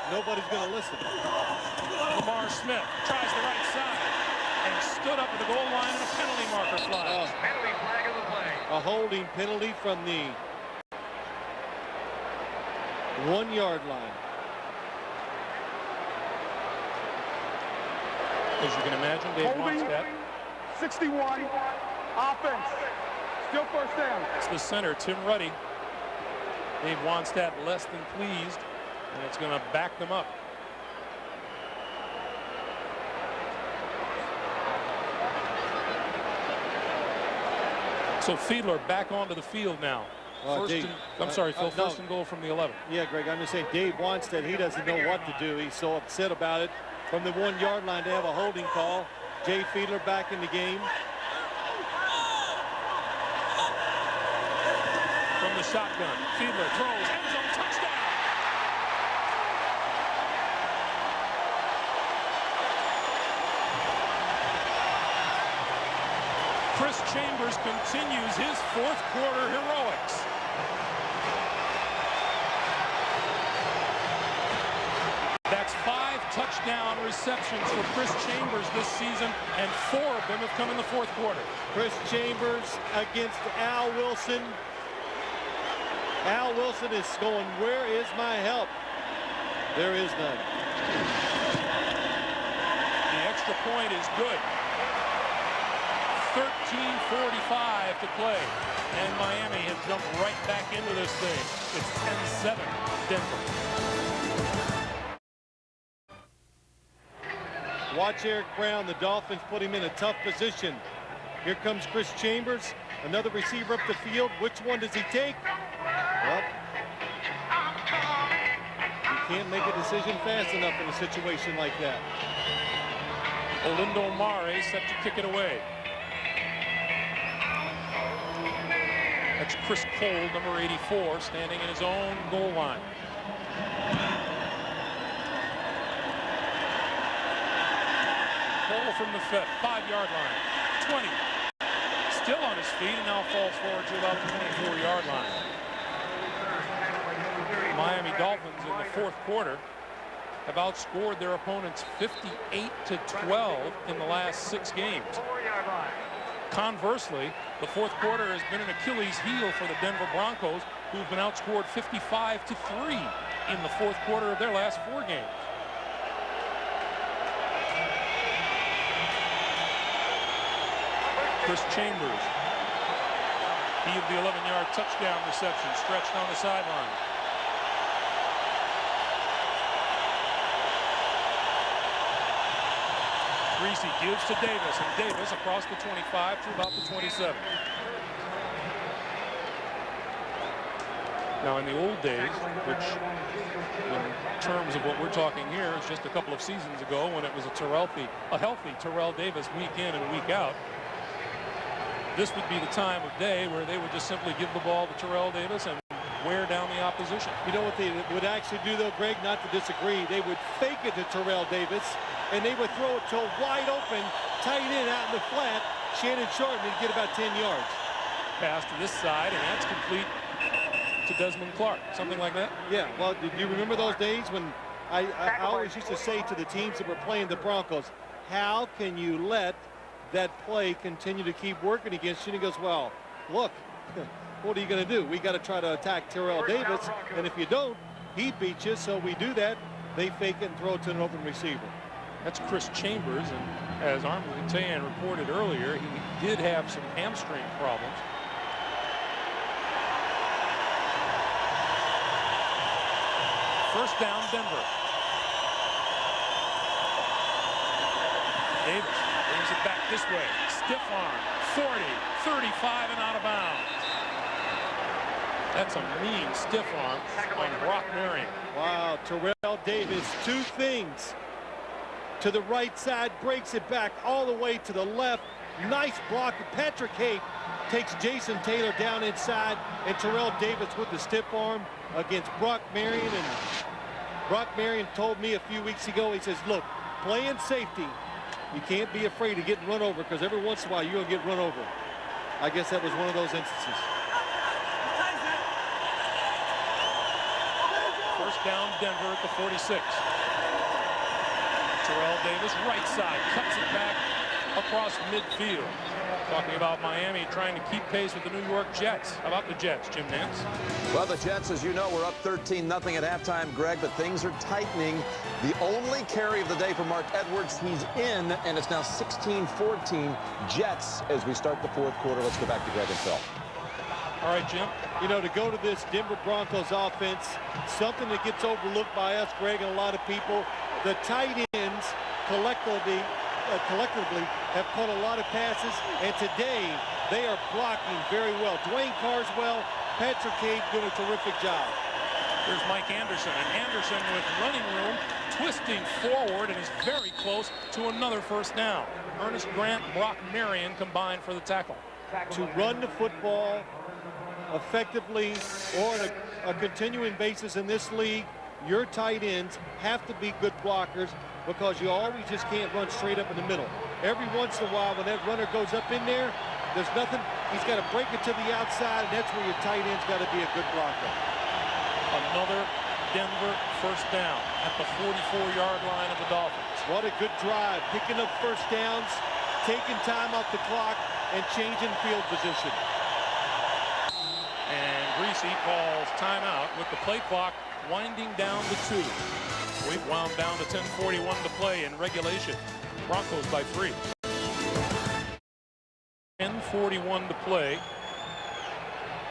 nobody's going to listen. Lamar Smith tries the right side and stood up at the goal line, and a penalty marker flies. Penalty flag of the play. A holding penalty from the 1-yard line. As you can imagine, Dave Holding, Wannstedt. 61, offense, still first down. It's the center, Tim Ruddy. Dave Wannstedt less than pleased, and it's going to back them up. So Fiedler back onto the field now. First and goal from the 11. Yeah, Greg, I'm just saying Dave Wannstedt, he doesn't know what to do. He's so upset about it. From the 1-yard line to have a holding call. Jay Fiedler back in the game. From the shotgun, Fiedler throws, end zone, touchdown! Chris Chambers continues his 4th quarter heroics. That's 5 touchdown receptions for Chris Chambers this season, and 4 of them have come in the 4th quarter. Chris Chambers against Al Wilson. Al Wilson is going, where is my help? There is none. The extra point is good. 13:45 to play, and Miami has jumped right back into this thing. It's 10-7 Denver. Watch Eric Brown. The Dolphins put him in a tough position. Here comes Chris Chambers, another receiver up the field. Which one does he take? Well, you can't make a decision fast enough in a situation like that. Olindo Mare set to kick it away. That's Chris Cole, number 84, standing in his own goal line. Cole from the 5-yard line, 20. Still on his feet and now falls forward to about the 24-yard line. Miami Dolphins in the 4th quarter have outscored their opponents 58-12 in the last 6 games. Conversely, the 4th quarter has been an Achilles heel for the Denver Broncos, who've been outscored 55-3 in the 4th quarter of their last 4 games. Chris Chambers. He of the 11-yard touchdown reception, stretched on the sideline. Greasy gives to Davis, and Davis across the 25 to about the 27. Now, in the old days, which in terms of what we're talking here is just a couple of seasons ago when it was a healthy Terrell Davis week in and week out, this would be the time of day where they would just simply give the ball to Terrell Davis and wear down the opposition. You know what they would actually do, though, Greg? Not to disagree. They would fake it to Terrell Davis, and they would throw it to a wide open, tight end out in the flat. Shannon Sharp would get about 10 yards. Pass to this side, and that's complete to Desmond Clark, something like that. Yeah, well, do you remember those days when I always used to say to the teams that were playing the Broncos, how can you let that play continue to keep working against you? And he goes, well, look, what are you going to do? We got to try to attack Terrell Davis, and if you don't, he beats you. So we do that. They fake it and throw it to an open receiver. That's Chris Chambers, and as Armin Tayan reported earlier, he did have some hamstring problems. First down, Denver. Davis brings it back this way. Stiff arm, 40, 35, and out of bounds. That's a mean stiff arm on Brock Marion. Wow, Terrell Davis, two things. To the right side, breaks it back all the way to the left. Nice block. Patrick Hape takes Jason Taylor down inside, and Terrell Davis with the stiff arm against Brock Marion. And Brock Marion told me a few weeks ago, he says, look, playing safety, you can't be afraid of getting run over, because every once in a while you're going to get run over. I guess that was one of those instances. First down, Denver at the 46. Terrell Davis, right side, cuts it back across midfield. Talking about Miami trying to keep pace with the New York Jets. How about the Jets, Jim Nantz? Well, the Jets, as you know, were up 13-0 at halftime, Greg, but things are tightening. The only carry of the day for Mark Edwards, he's in, and it's now 16-14 Jets as we start the fourth quarter. Let's go back to Greg and Phil. All right, Jim. You know, to go to this Denver Broncos offense, something that gets overlooked by us, Greg, and a lot of people, the tight ends collectively have caught a lot of passes, and today they are blocking very well. Dwayne Carswell, Patrick Hape doing a terrific job. Here's Mike Anderson, and Anderson with running room, twisting forward, and is very close to another first down. Ernest Grant, Brock Marion combined for the tackle. To run the football effectively or on a continuing basis in this league, your tight ends have to be good blockers, because you always just can't run straight up in the middle. Every once in a while, when that runner goes up in there, there's nothing. He's got to break it to the outside, and that's where your tight end's got to be a good blocker. Another Denver first down at the 44-yard line of the Dolphins. What a good drive, picking up first downs, taking time off the clock, and changing field position. And Greasy calls timeout with the play clock winding down to 2. We've wound down to 10:41 to play in regulation. Broncos by 3. 10:41 to play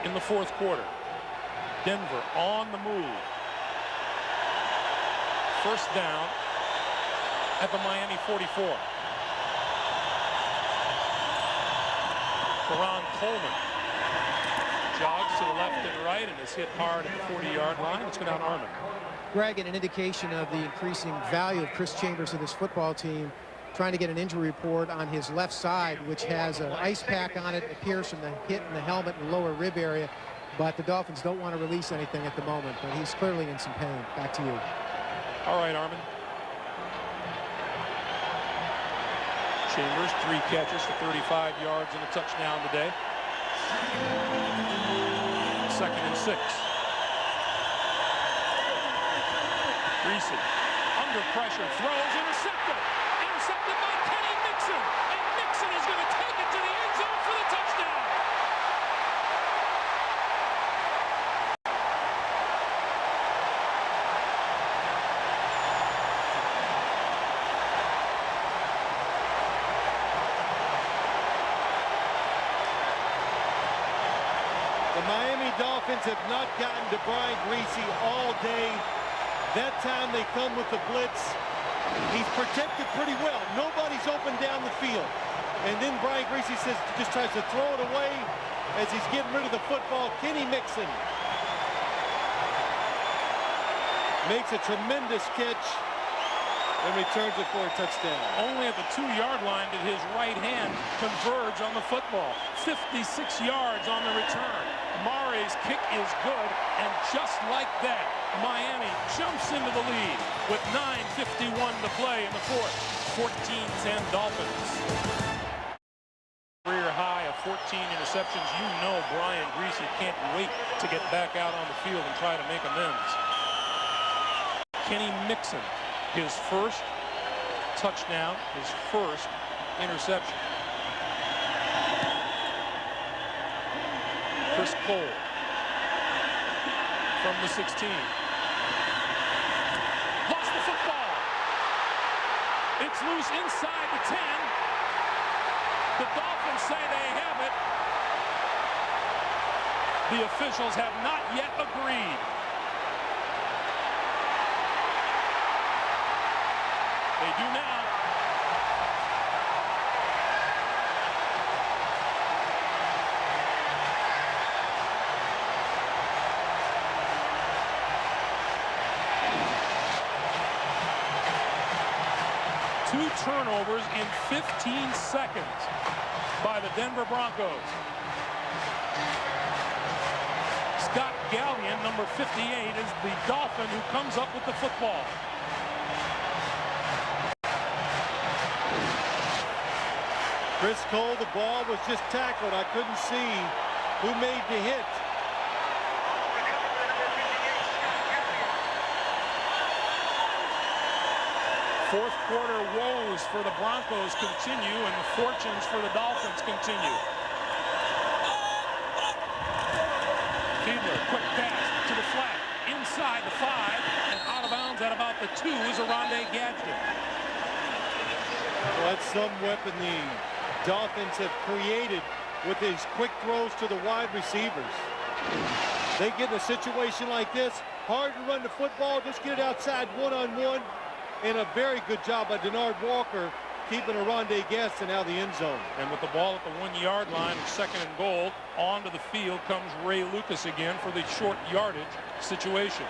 in the fourth quarter. Denver on the move. First down at the Miami 44. Karan Coleman jogs to the left and right and is hit hard at the 40-yard line. Let's go down Armin. Greg, an indication of the increasing value of Chris Chambers to this football team, trying to get an injury report on his left side, which has an ice pack on it. It appears from the hit in the helmet and lower rib area, but the Dolphins don't want to release anything at the moment, but he's clearly in some pain. Back to you. All right, Armin. Chambers, 3 catches for 35 yards and a touchdown today. 2nd and 6. Greasy, under pressure, throws, intercepted. Intercepted by Kenny Mixon. And Mixon is going to take it to the end zone for the touchdown. The Miami Dolphins have not gotten to Brian Griese all day. That time they come with the blitz. He's protected pretty well. Nobody's open down the field. And then Brian Griese says, just tries to throw it away as he's getting rid of the football. Kenny Mixon makes a tremendous catch and returns it for a touchdown. Only at the 2-yard line did his right hand converge on the football. 56 yards on the return. Mare's kick is good, and just like that, Miami jumps into the lead with 9:51 to play in the fourth. 14-10 Dolphins. Career high of 14 interceptions. You know Brian Griese can't wait to get back out on the field and try to make amends. Kenny Mixon, his first touchdown, his first interception. Chris Cole from the 16. Lost the football. It's loose inside the 10. The Dolphins say they have it. The officials have not yet agreed. They do now. Two turnovers in 15 seconds by the Denver Broncos. Scott Gallion, number 58, is the Dolphin who comes up with the football. Chris Cole, the ball was just tackled. I couldn't see who made the hit. Fourth quarter woes for the Broncos continue, and the fortunes for the Dolphins continue. Fiedler, quick pass to the flat, inside the 5, and out of bounds at about the 2 is Oronde Gadsden. Well, that's some weapon the Dolphins have created with these quick throws to the wide receivers. They get in a situation like this, hard to run the football, just get it outside one-on-one, and a very good job by Denard Walker keeping Oronde Gadsden out of the end zone. And with the ball at the 1-yard line, second and goal, onto the field comes Ray Lucas again for the short yardage situation.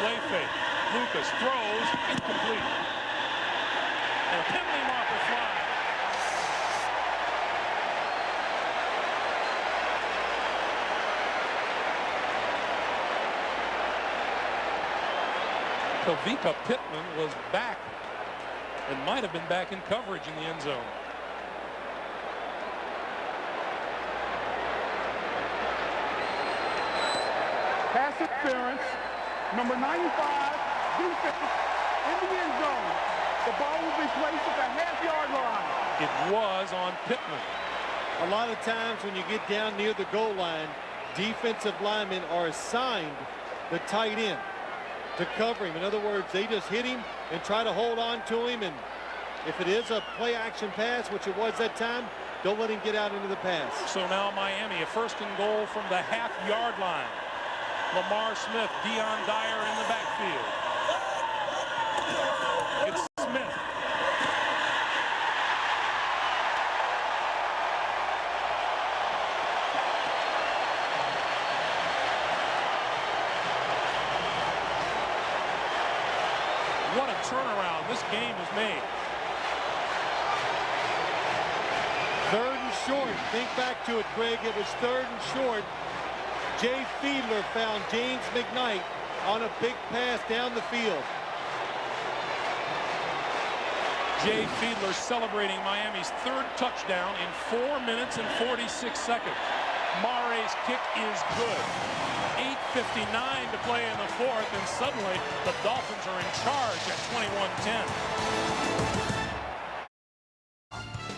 Play fake. Lucas throws, incomplete. And a penalty marker flag. Kavika Pittman was back and might have been back in coverage in the end zone. Pass interference, number 95, defense in the end zone. The ball will be placed at the half-yard line. It was on Pittman. A lot of times when you get down near the goal line, defensive linemen are assigned the tight end to cover him. In other words, they just hit him and try to hold on to him, and if it is a play-action pass, which it was that time, don't let him get out into the pass. So now Miami, a first and goal from the half-yard line. Lamar Smith, Dion Dyer in the backfield. It's Smith. What a turnaround this game has made. Third and short. Think back to it, Greg. It was third and short. Jay Fiedler found James McKnight on a big pass down the field. Jay Fiedler celebrating Miami's third touchdown in 4 minutes and 46 seconds. Mare's kick is good. 8:59 to play in the fourth, and suddenly the Dolphins are in charge at 21-10.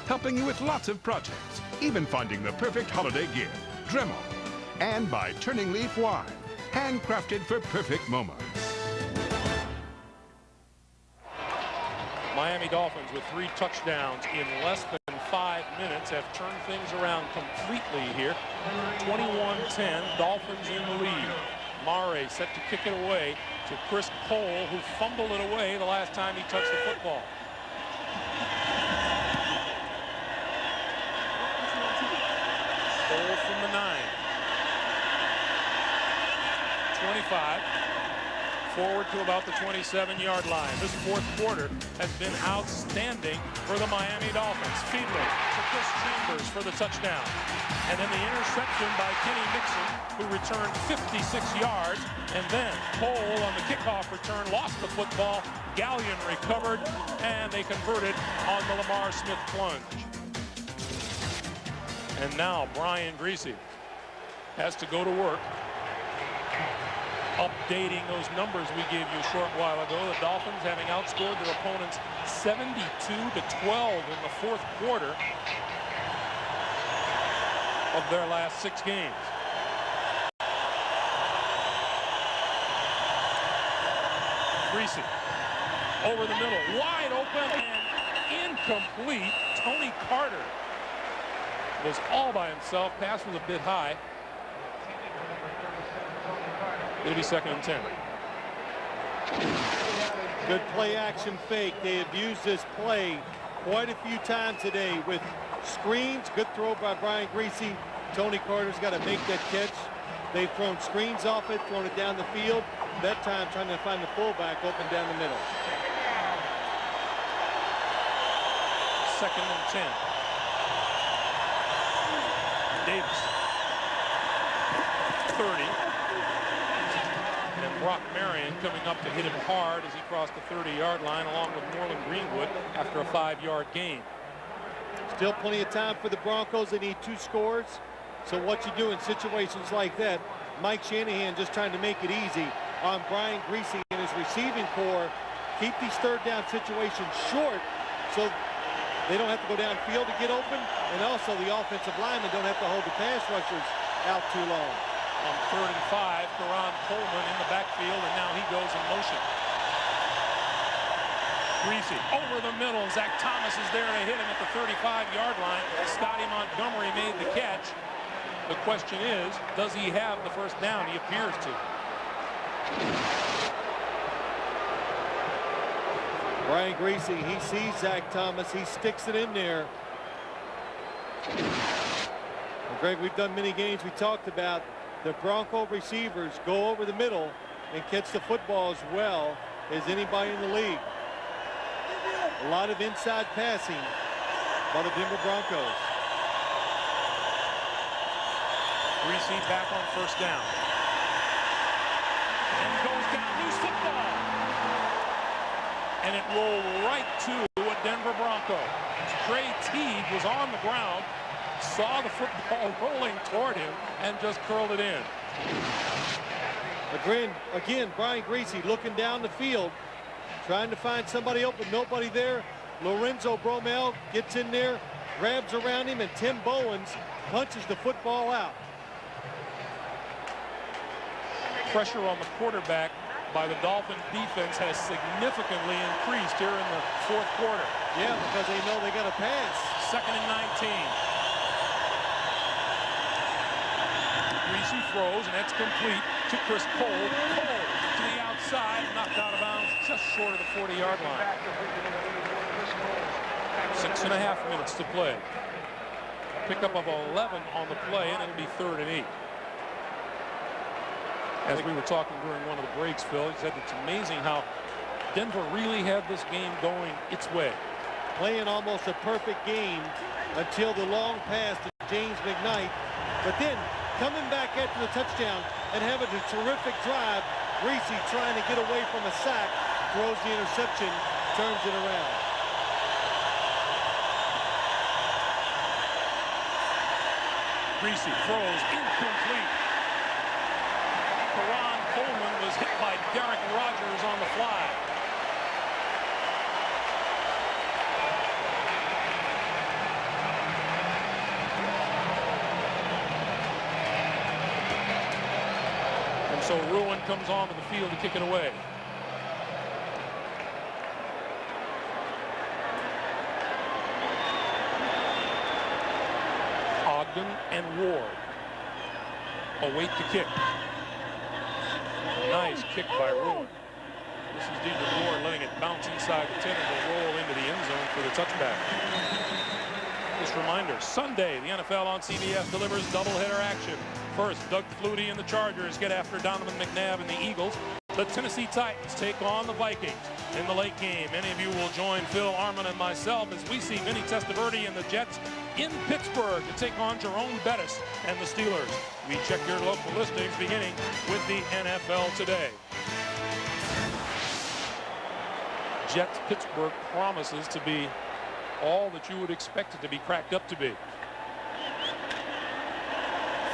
Helping you with lots of projects, even finding the perfect holiday gift. Dremel. And by Turning Leaf Wine, handcrafted for perfect moments. Miami Dolphins with 3 touchdowns in less than 5 minutes have turned things around completely here. 21-10, Dolphins in the lead. Mare set to kick it away to Chris Cole, who fumbled it away the last time he touched the football. Cole from the 9. 25. Forward to about the 27-yard line. This fourth quarter has been outstanding for the Miami Dolphins. Fiedler to Chris Chambers for the touchdown. And then the interception by Kenny Mixon, who returned 56 yards. And then Cole on the kickoff return lost the football. Gallion recovered, and they converted on the Lamar Smith plunge. And now Brian Griese has to go to work, updating those numbers we gave you a short while ago. The Dolphins having outscored their opponents 72-12 in the fourth quarter of their last 6 games. Griese over the middle, wide open and incomplete. Tony Carter was all by himself. Pass was a bit high. It'll be 2nd and 10. Good play action fake. They have used this play quite a few times today with screens. Good throw by Brian Griese. Tony Carter's got to make that catch. They've thrown screens off it, thrown it down the field. That time trying to find the fullback open down the middle. 2nd and 10. Davis. 30. And Brock Marion coming up to hit him hard as he crossed the 30-yard line along with Moreland Greenwood after a 5-yard gain. Still plenty of time for the Broncos. They need 2 scores. So what you do in situations like that, Mike Shanahan just trying to make it easy on Brian Griese and his receiving core. Keep these 3rd down situations short so they don't have to go downfield to get open, and also the offensive linemen don't have to hold the pass rushers out too long. On 3rd and 5, Karan Coleman in the backfield, and now he goes in motion. Griese over the middle. Zach Thomas is there to hit him at the 35-yard line. Scotty Montgomery made the catch. The question is, does he have the first down? He appears to. Brian Griese, he sees Zach Thomas. He sticks it in there. Well, Greg, we've done many games. We talked about the Bronco receivers go over the middle and catch the football as well as anybody in the league. A lot of inside passing by the Denver Broncos. Griese back on first down. And goes down, loose football. And it rolled right to a Denver Bronco. Trey Teague was on the ground, saw the football rolling toward him, and just curled it in. Again, Brian Griese looking down the field, trying to find somebody open. Nobody there. Lorenzo Bromell gets in there, grabs around him, and Tim Bowens punches the football out. Pressure on the quarterback by the Dolphin defense has significantly increased here in the fourth quarter. Yeah, because they know they got to pass. 2nd and 19. Griese throws, and that's complete to Chris Cole. Cole to the outside, knocked out of bounds just short of the 40-yard line. 6.5 minutes to play. Pickup of 11 on the play, and it'll be 3rd and 8. As we were talking during one of the breaks, Phil, he said it's amazing how Denver really had this game going its way. Playing almost a perfect game until the long pass to James McKnight. But then coming back after the touchdown and having a terrific drive. Griese trying to get away from a sack, throws the interception, turns it around. Griese throws incomplete. Karan Coleman was hit by Derek Rogers on the fly. And so Ruin comes onto the field to kick it away. and Ward await the kick. Nice kick by Ruin. This is Deidre Ward letting it bounce inside the 10 and will roll into the end zone for the touchback. Just a reminder, Sunday, the NFL on CBS delivers doubleheader action. First, Doug Flutie and the Chargers get after Donovan McNabb and the Eagles. The Tennessee Titans take on the Vikings in the late game. Many of you will join Phil Arman and myself as we see Vinny Testaverde and the Jets in Pittsburgh to take on Jerome Bettis and the Steelers. We check your local listings beginning with the NFL Today. Jets Pittsburgh promises to be all that you would expect it to be cracked up to be.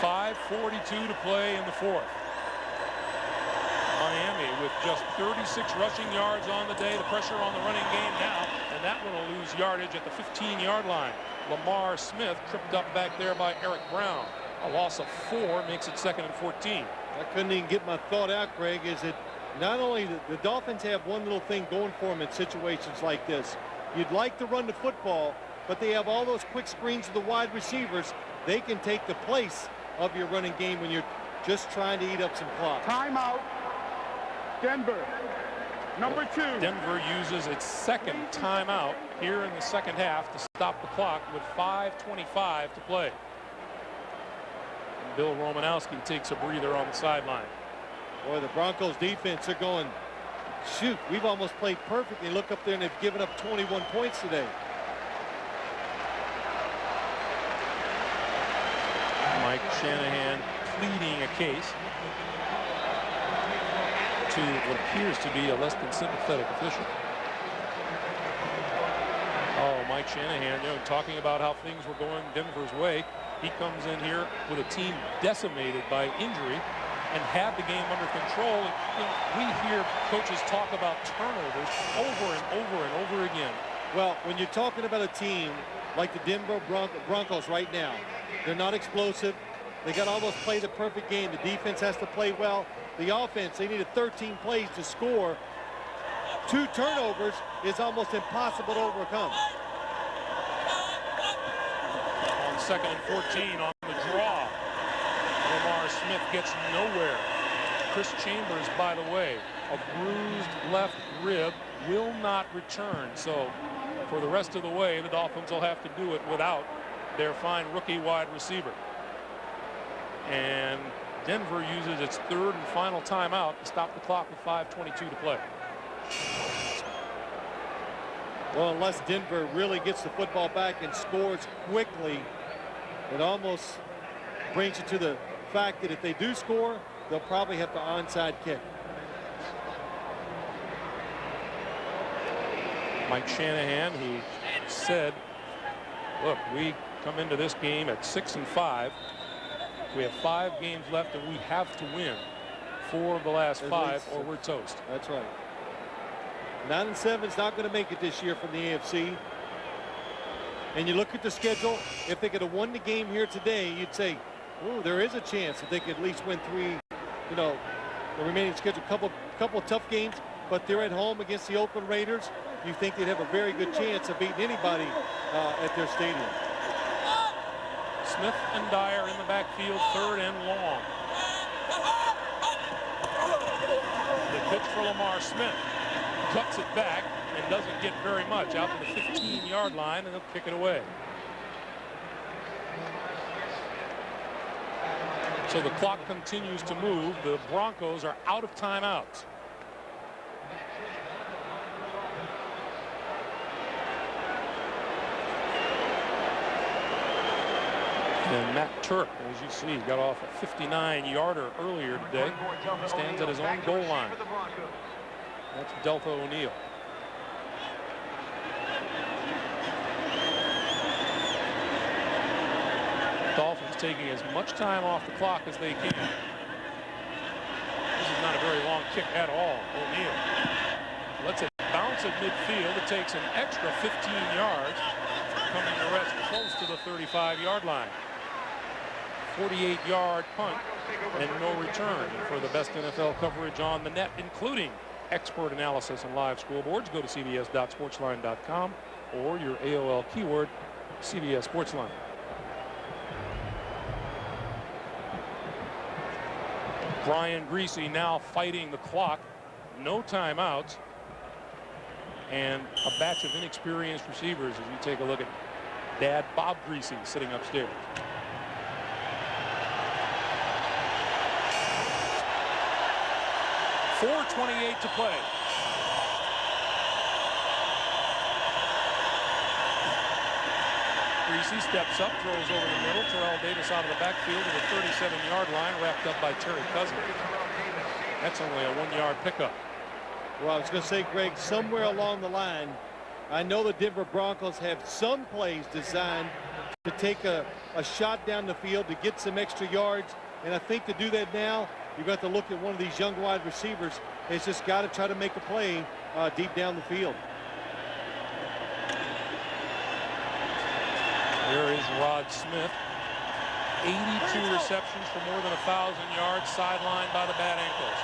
5:42 to play in the fourth. Miami with just 36 rushing yards on the day. The pressure on the running game now, and that one will lose yardage at the 15-yard line. Lamar Smith tripped up back there by Eric Brown. A loss of 4 makes it 2nd and 14. I couldn't even get my thought out, Greg. Is it not only the Dolphins have one little thing going for them in situations like this. You'd like to run the football, but they have all those quick screens of the wide receivers. They can take the place of your running game when you're just trying to eat up some clock. Timeout. Denver. Number 2. Denver uses its second timeout here in the second half to stop the clock with 5:25 to play. And Bill Romanowski takes a breather on the sideline. Boy, the Broncos defense are going, shoot, we've almost played perfect. They look up there and they've given up 21 points today. Mike Shanahan pleading a case to what appears to be a less than sympathetic official. Oh, Mike Shanahan, you know, talking about how things were going Denver's way. He comes in here with a team decimated by injury and had the game under control. You know, we hear coaches talk about turnovers over and over and over again. Well, when you're talking about a team like the Denver Broncos right now, they're not explosive. They got to almost play the perfect game. The defense has to play well. The offense, they needed 13 plays to score. 2 turnovers is almost impossible to overcome. On 2nd and 14 on the draw. Lamar Smith gets nowhere. Chris Chambers, by the way, a bruised left rib, will not return. So for the rest of the way, the Dolphins will have to do it without their fine rookie wide receiver. And Denver uses its 3rd and final timeout to stop the clock with 5:22 to play. Well, unless Denver really gets the football back and scores quickly, it almost brings you to the fact that if they do score, they'll probably have to onside kick. Mike Shanahan, who said, look, we come into this game at 6-5. We have 5 games left and we have to win 4 of the last 5 or we're toast. That's right. 9-7 is not going to make it this year from the AFC. And you look at the schedule, if they could have won the game here today, you'd say, oh, there is a chance that they could at least win 3, you know, the remaining schedule. Couple of tough games, but they're at home against the Oakland Raiders. You think they'd have a very good chance of beating anybody at their stadium. Smith and Dyer in the backfield, 3rd and long. The pitch for Lamar Smith. Cuts it back and doesn't get very much out to the 15-yard line, and they'll kick it away. So the clock continues to move. The Broncos are out of timeouts. And Matt Turk, as you see, got off a 59-yarder earlier today. Stands at his own goal line. That's Delta O'Neal. Dolphins taking as much time off the clock as they can. This is not a very long kick at all. O'Neal lets it bounce at midfield. It takes an extra 15 yards, coming to rest close to the 35-yard line. 48-yard punt and no return. For the best NFL coverage on the net, including expert analysis and live scoreboards, go to cbs.sportsline.com or your AOL keyword CBS Sportsline. Brian Greasy now fighting the clock. No timeouts. And a batch of inexperienced receivers as you take a look at Dad Bob Greasy sitting upstairs. .4:28 to play. Greasy steps up, throws over the middle. Terrell Davis out of the backfield to the 37-yard line, wrapped up by Terry Cousins. That's only a 1-yard pickup. Well, I was going to say, Greg, somewhere along the line, I know the Denver Broncos have some plays designed to take a shot down the field to get some extra yards. And I think to do that now, you've got to look at one of these young wide receivers. It's just got to try to make a play deep down the field. There is Rod Smith. 82 receptions for more than 1,000 yards, sidelined by the bad ankles.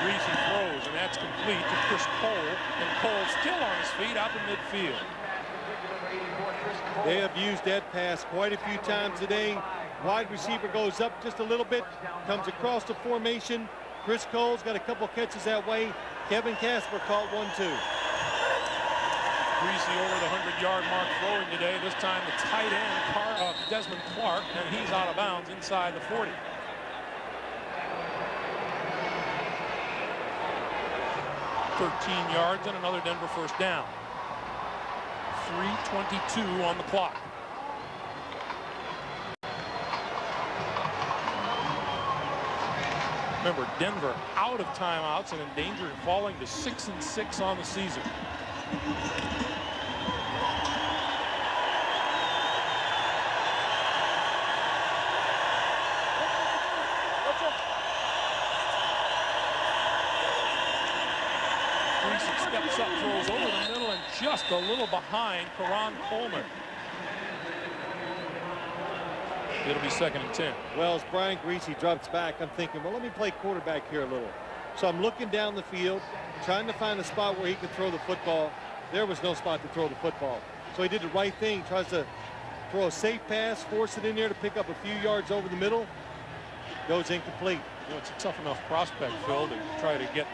Greasy throws, and that's complete to Chris Cole. And Cole still on his feet out in midfield. They have used that pass quite a few times today. Wide receiver goes up just a little bit, comes across the formation. Chris Cole's got a couple catches that way. Kevin Casper caught 1-2. Greasy over the 100-yard mark throwing today. This time the tight end, Desmond Clark, and he's out of bounds inside the 40. .13 yards and another Denver first down. 3:22 on the clock. Remember, Denver out of timeouts and in danger of falling to 6-6 on the season. Greasy steps up, throws over the middle, and just a little behind Karan Coleman. It'll be 2nd and 10. Well, as Brian Greasy drops back, I'm thinking, well, let me play quarterback here a little. So I'm looking down the field, trying to find a spot where he can throw the football. There was no spot to throw the football. So he did the right thing, tries to throw a safe pass, force it in there to pick up a few yards over the middle. Goes incomplete. You know, it's a tough enough prospect, Phil, to try to get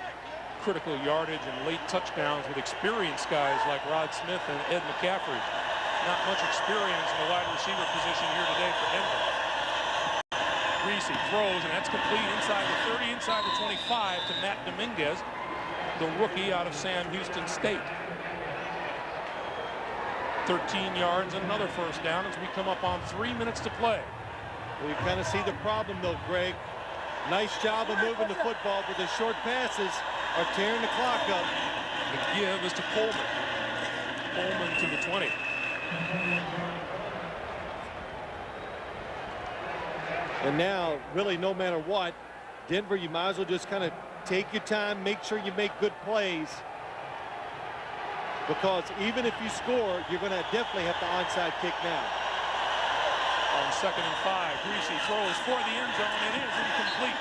critical yardage and late touchdowns with experienced guys like Rod Smith and Ed McCaffrey. Not much experience in the wide receiver position here today for Denver. Greasy throws, and that's complete inside the 30, inside the 25 to Matt Dominguez, the rookie out of Sam Houston State. 13 yards and another first down as we come up on 3 minutes to play. Well, you kind of see the problem, though, Greg. Nice job of moving the football, but the short passes are tearing the clock up. The give is to Coleman. Coleman to the 20. And now, really, no matter what, Denver, you might as well just kind of take your time, make sure you make good plays. Because even if you score, you're going to definitely have the onside kick now. On 2nd and 5, Greasy throws for the end zone. It is incomplete.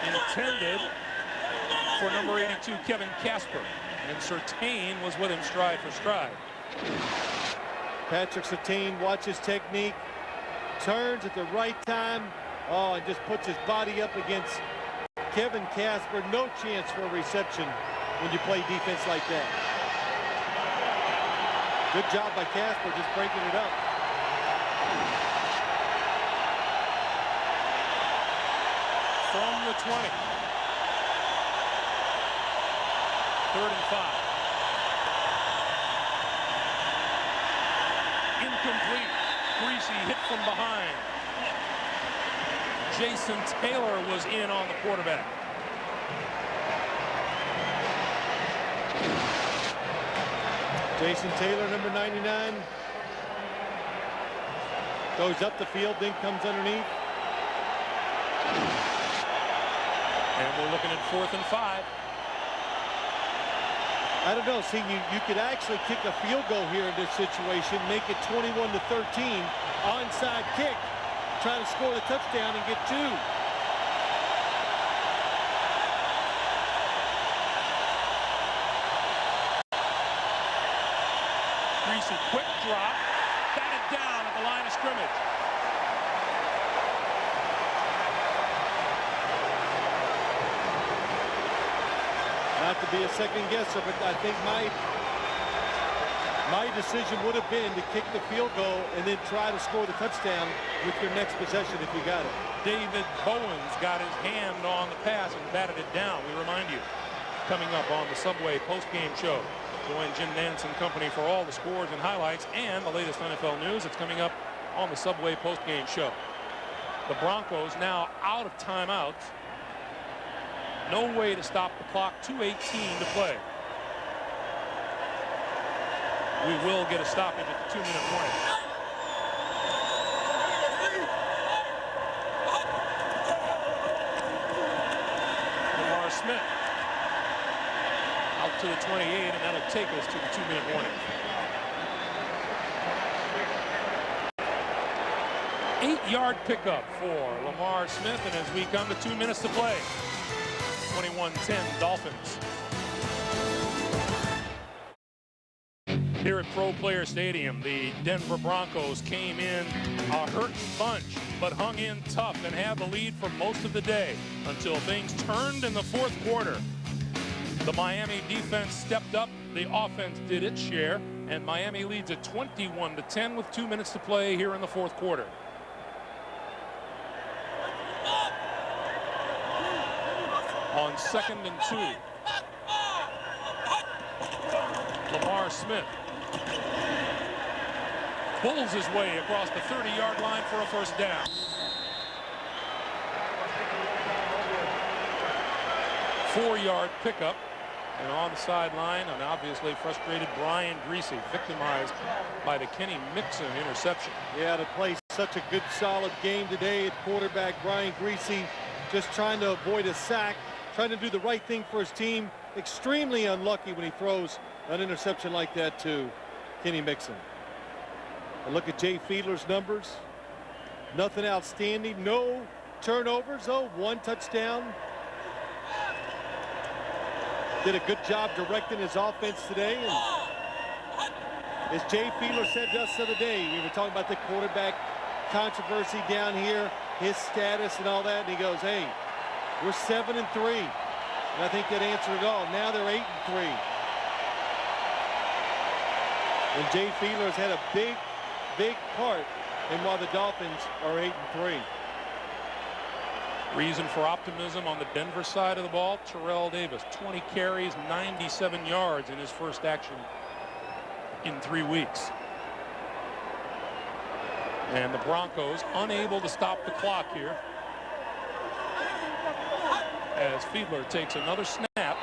Intended for number 82, Kevin Casper. And Surtain was with him stride for stride. Patrick Surtain watches technique, turns at the right time, and just puts his body up against Kevin Casper. No chance for a reception when you play defense like that. Good job by Casper just breaking it up. From the 20. 3rd and 5. Incomplete. Greasy hit from behind. Jason Taylor was in on the quarterback. Jason Taylor, number 99. Goes up the field, then comes underneath. And we're looking at 4th and 5. I don't know. See, you could actually kick a field goal here in this situation, make it 21-13. Onside kick, try to score the touchdown and get 2. Greasy, quick drop, batted down at the line of scrimmage. to be a second guesser, but I think my decision would have been to kick the field goal and then try to score the touchdown with your next possession if you got it. David Bowens got his hand on the pass and batted it down. We remind you, coming up on the Subway post-game show. Join Jim Nantz and company for all the scores and highlights and the latest NFL news. It's coming up on the Subway post-game show. The Broncos now out of timeouts. No way to stop the clock. 2:18 to play. We will get a stoppage at the 2-minute warning. Lamar Smith out to the 28, and that'll take us to the 2-minute warning. 8-yard pickup for Lamar Smith, and as we come to 2 minutes to play, 21-10 Dolphins. Here at Pro Player Stadium, the Denver Broncos came in a hurt bunch, but hung in tough and had the lead for most of the day until things turned in the fourth quarter. The Miami defense stepped up, the offense did its share, and Miami leads at 21-10 with 2 minutes to play here in the fourth quarter. On 2nd and 2. Lamar Smith pulls his way across the 30-yard line for a first down. Four-yard pickup, and on the sideline, an obviously frustrated Brian Griese, victimized by the Kenny Mixon interception. Yeah, to play such a good, solid game today at quarterback, Brian Griese just trying to avoid a sack, trying to do the right thing for his team. Extremely unlucky when he throws an interception like that to Kenny Mixon. And look at Jay Fiedler's numbers. Nothing outstanding. No turnovers. Oh, one touchdown. Did a good job directing his offense today. And as Jay Fiedler said to us the other day, we were talking about the quarterback controversy down here, his status and all that. And he goes, hey, we're 7-3. And I think that answered it all. Now they're 8-3. And Jay Fiedler has had a big part in why the Dolphins are 8-3. Reason for optimism on the Denver side of the ball. Terrell Davis, 20 carries, 97 yards in his first action in 3 weeks. And the Broncos unable to stop the clock here as Fiedler takes another snap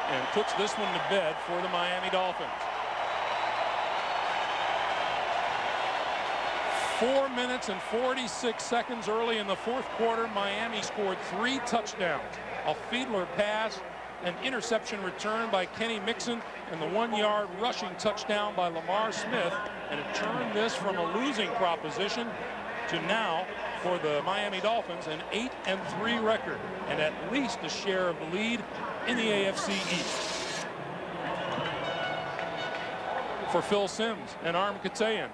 and puts this one to bed for the Miami Dolphins. 4 minutes and 46 seconds early in the fourth quarter. Miami scored 3 touchdowns. A Fiedler pass, an interception return by Kenny Mixon, and the 1-yard rushing touchdown by Lamar Smith. And it turned this from a losing proposition to now, for the Miami Dolphins, an 8-3 record and at least a share of the lead in the AFC East. For Phil Simms and Arm Katayan,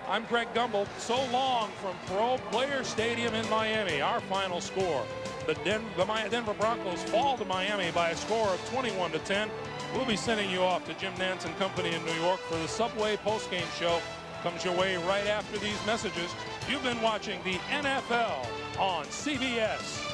I'm Greg Gumbel. So long from Pro Player Stadium in Miami. Our final score: the Denver Broncos fall to Miami by a score of 21-10. We'll be sending you off to Jim Nantz and company in New York for the Subway postgame show. Comes your way right after these messages. You've been watching the NFL on CBS.